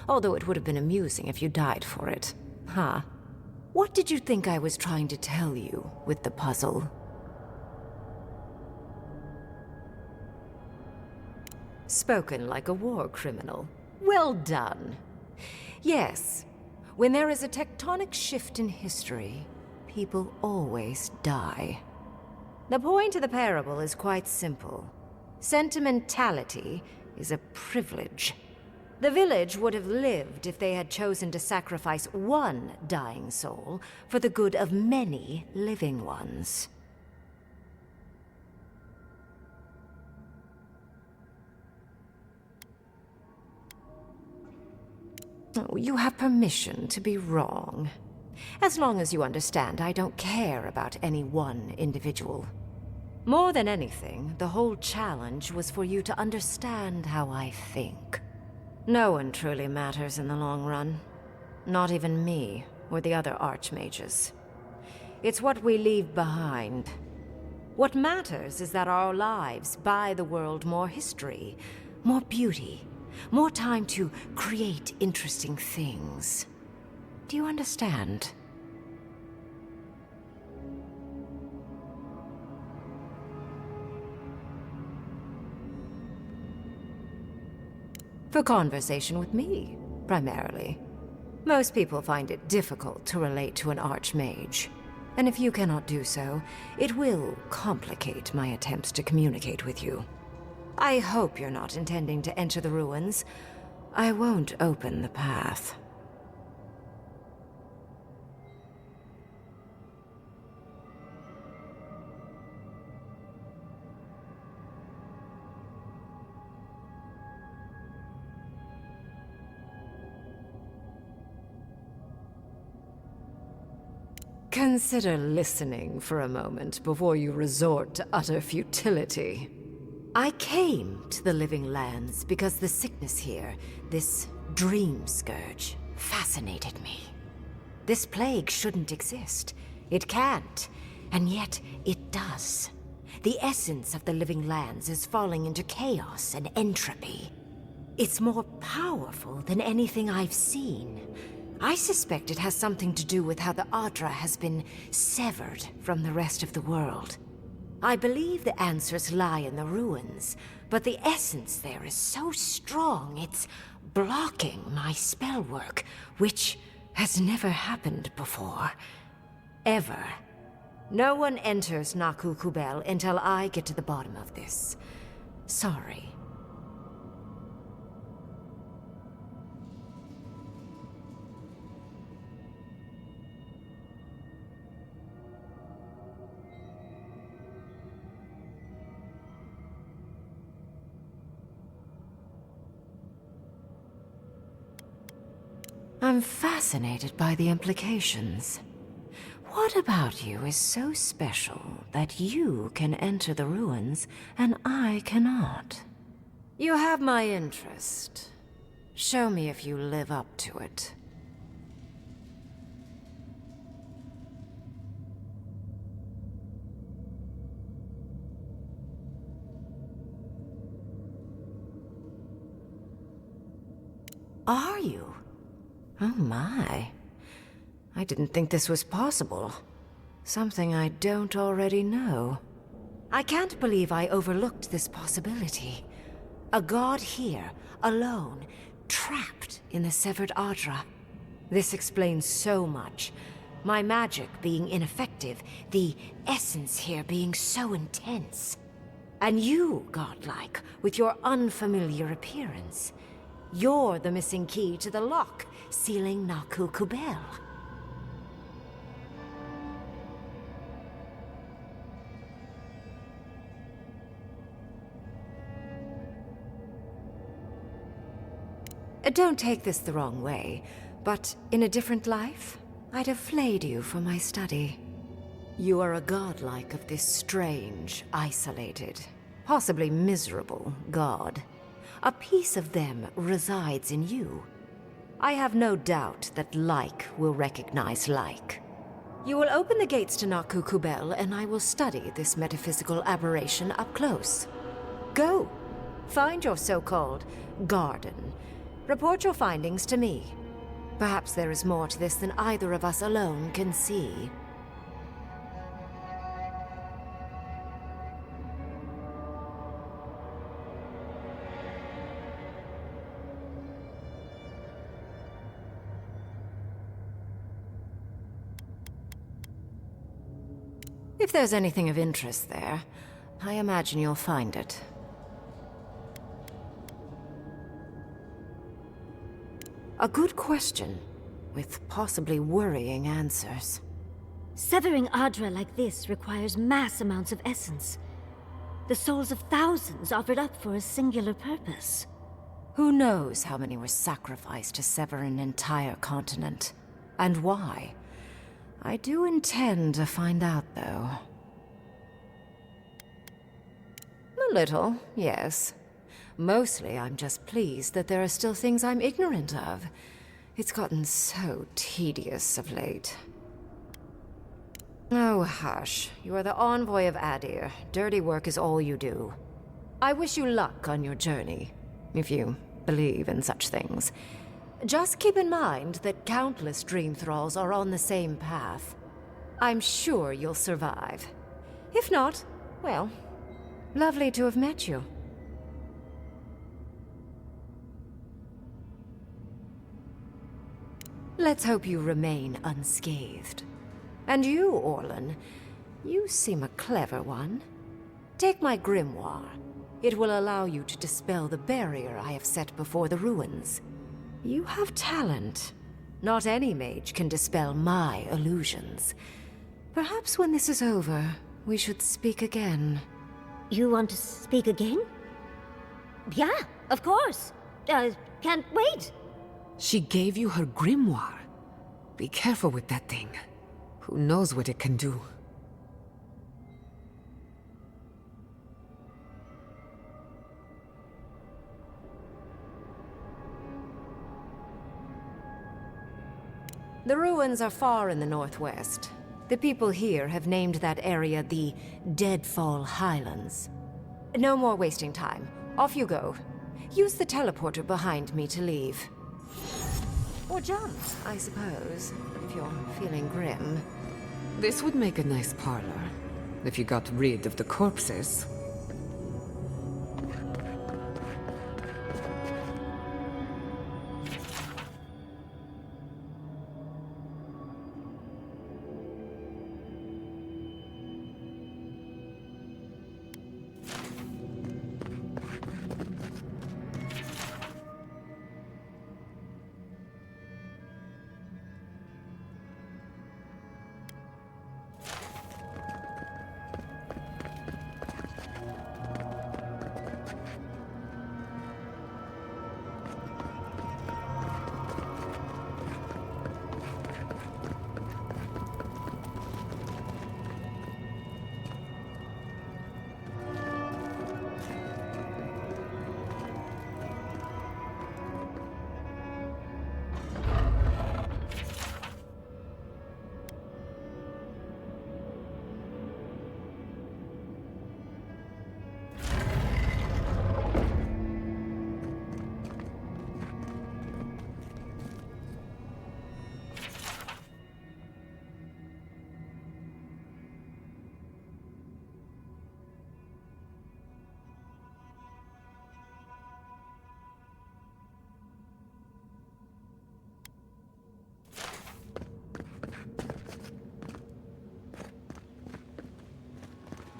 Although it would have been amusing if you died for it. Huh? What did you think I was trying to tell you with the puzzle? Spoken like a war criminal. Well done. Yes, when there is a tectonic shift in history, people always die. The point of the parable is quite simple. Sentimentality is a privilege. The village would have lived if they had chosen to sacrifice one dying soul for the good of many living ones. Oh, you have permission to be wrong. As long as you understand, I don't care about any one individual. More than anything, the whole challenge was for you to understand how I think. No one truly matters in the long run. Not even me, or the other Archmages. It's what we leave behind. What matters is that our lives buy the world more history, more beauty, more time to create interesting things. Do you understand? For conversation with me, primarily. Most people find it difficult to relate to an Archmage. And if you cannot do so, it will complicate my attempts to communicate with you. I hope you're not intending to enter the ruins. I won't open the path. Consider listening for a moment before you resort to utter futility. I came to the Living Lands because the sickness here, this dream scourge, fascinated me. This plague shouldn't exist. It can't, and yet it does. The essence of the Living Lands is falling into chaos and entropy. It's more powerful than anything I've seen. I suspect it has something to do with how the Aedyr has been severed from the rest of the world. I believe the answers lie in the ruins, but the essence there is so strong it's blocking my spell work, which has never happened before. Ever. No one enters Naku Kubel until I get to the bottom of this. Sorry. I'm fascinated by the implications. What about you is so special that you can enter the ruins and I cannot? You have my interest. Show me if you live up to it. Are you? Oh my. I didn't think this was possible. Something I don't already know. I can't believe I overlooked this possibility. A god here, alone, trapped in the severed Aedyr. This explains so much. My magic being ineffective, the essence here being so intense. And you, godlike, with your unfamiliar appearance. You're the missing key to the lock, sealing Naku Kubel. Don't take this the wrong way, but in a different life, I'd have flayed you for my study. You are a godlike of this strange, isolated, possibly miserable god. A piece of them resides in you. I have no doubt that like will recognize like. You will open the gates to Naku Kubel, and I will study this metaphysical aberration up close. Go. Find your so-called garden. Report your findings to me. Perhaps there is more to this than either of us alone can see. If there's anything of interest there, I imagine you'll find it. A good question, with possibly worrying answers. Severing Aedyr like this requires mass amounts of essence. The souls of thousands offered up for a singular purpose. Who knows how many were sacrificed to sever an entire continent? And why? I do intend to find out, though. A little, yes. Mostly, I'm just pleased that there are still things I'm ignorant of. It's gotten so tedious of late. Oh, hush. You are the envoy of Aedyr. Dirty work is all you do. I wish you luck on your journey, if you believe in such things. Just keep in mind that countless dream thralls are on the same path. I'm sure you'll survive. If not, well, lovely to have met you. Let's hope you remain unscathed. And you, Orlan, you seem a clever one. Take my grimoire. It will allow you to dispel the barrier I have set before the ruins. You have talent. Not any mage can dispel my illusions. Perhaps when this is over, we should speak again. You want to speak again? Yeah, of course. Can't wait. She gave you her grimoire. Be careful with that thing. Who knows what it can do? The ruins are far in the northwest. The people here have named that area the Deadfall Highlands. No more wasting time. Off you go. Use the teleporter behind me to leave. Or jump, I suppose, if you're feeling grim. This would make a nice parlor, if you got rid of the corpses.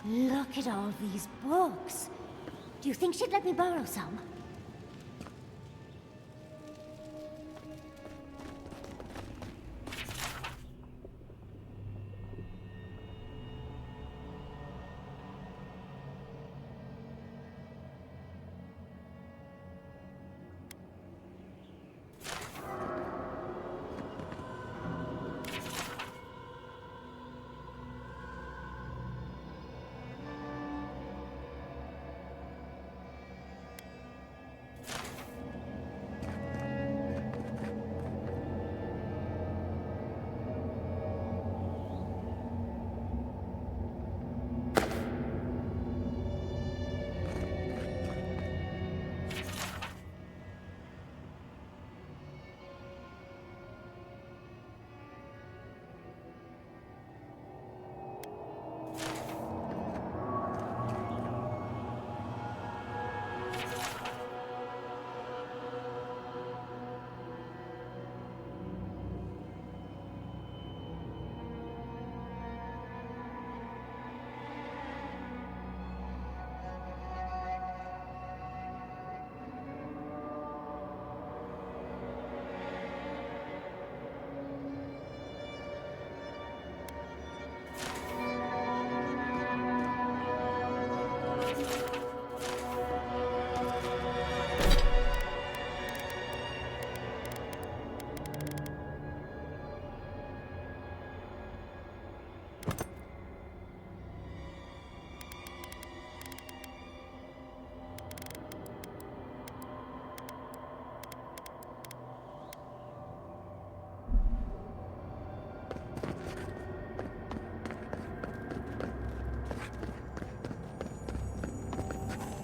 Look at all these books. Do you think she'd let me borrow some?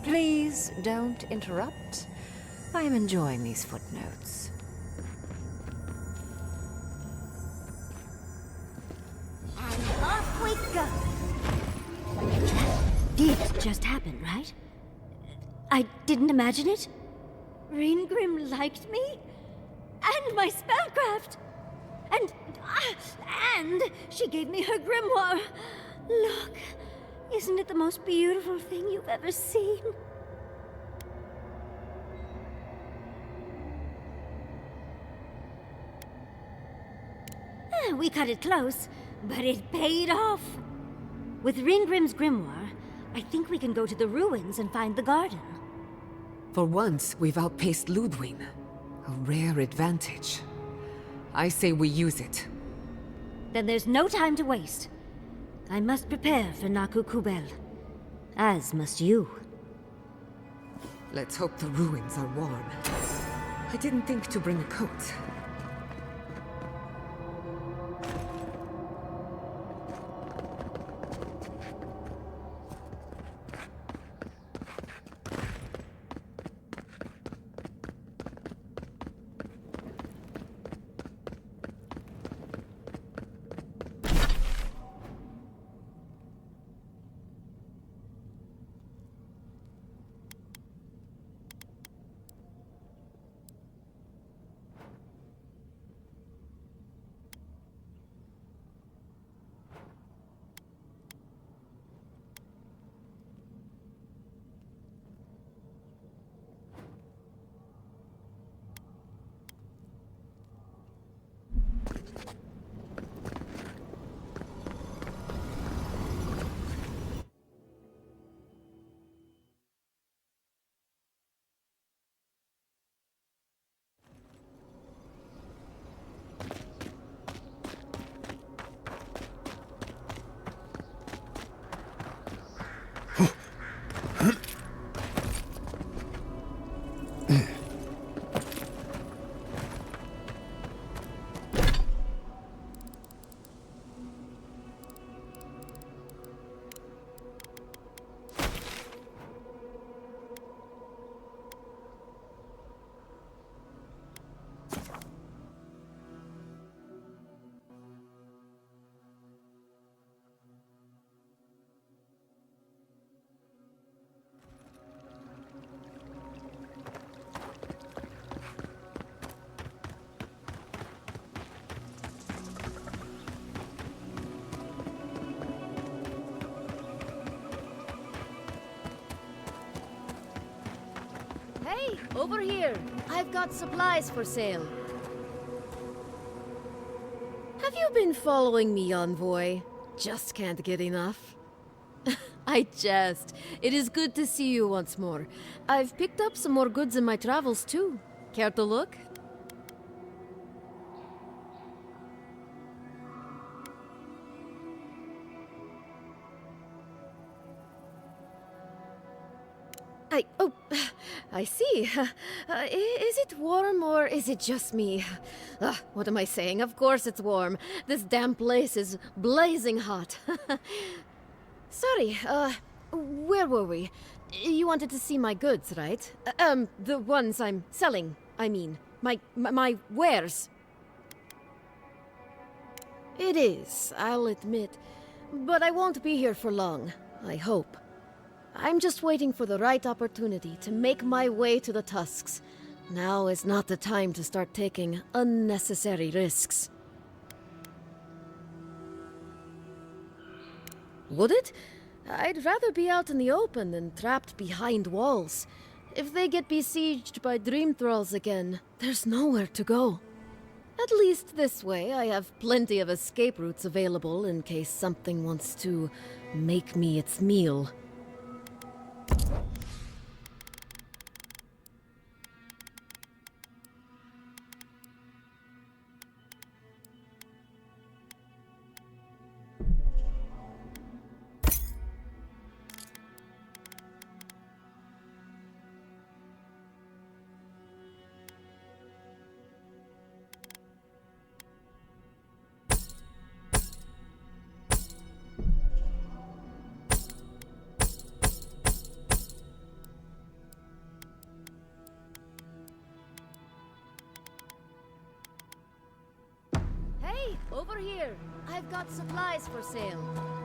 Please don't interrupt. I am enjoying these footnotes. And off we go! That did just happen, right? I didn't imagine it? Reengrim liked me? And my spellcraft! And she gave me her grimoire! Look, isn't it the most beautiful thing you've ever seen? We cut it close, but it paid off. With Reengrim's grimoire, I think we can go to the ruins and find the garden. For once, we've outpaced Ludwig. A rare advantage. I say we use it. Then there's no time to waste. I must prepare for Naku Kubel. As must you. Let's hope the ruins are warm. I didn't think to bring a coat. Hey, over here. I've got supplies for sale. Have you been following me, envoy? Just can't get enough. I jest. It is good to see you once more. I've picked up some more goods in my travels, too. Care to look? I see. Is it warm or is it just me? What am I saying? Of course it's warm. This damn place is blazing hot. Sorry, where were we? You wanted to see my goods, right? The ones I'm selling, I mean. My wares. It is, I'll admit. But I won't be here for long, I hope. I'm just waiting for the right opportunity to make my way to the Tusks. Now is not the time to start taking unnecessary risks. Would it? I'd rather be out in the open than trapped behind walls. If they get besieged by dream thralls again, there's nowhere to go. At least this way, I have plenty of escape routes available in case something wants to make me its meal. Over here. I've got supplies for sale.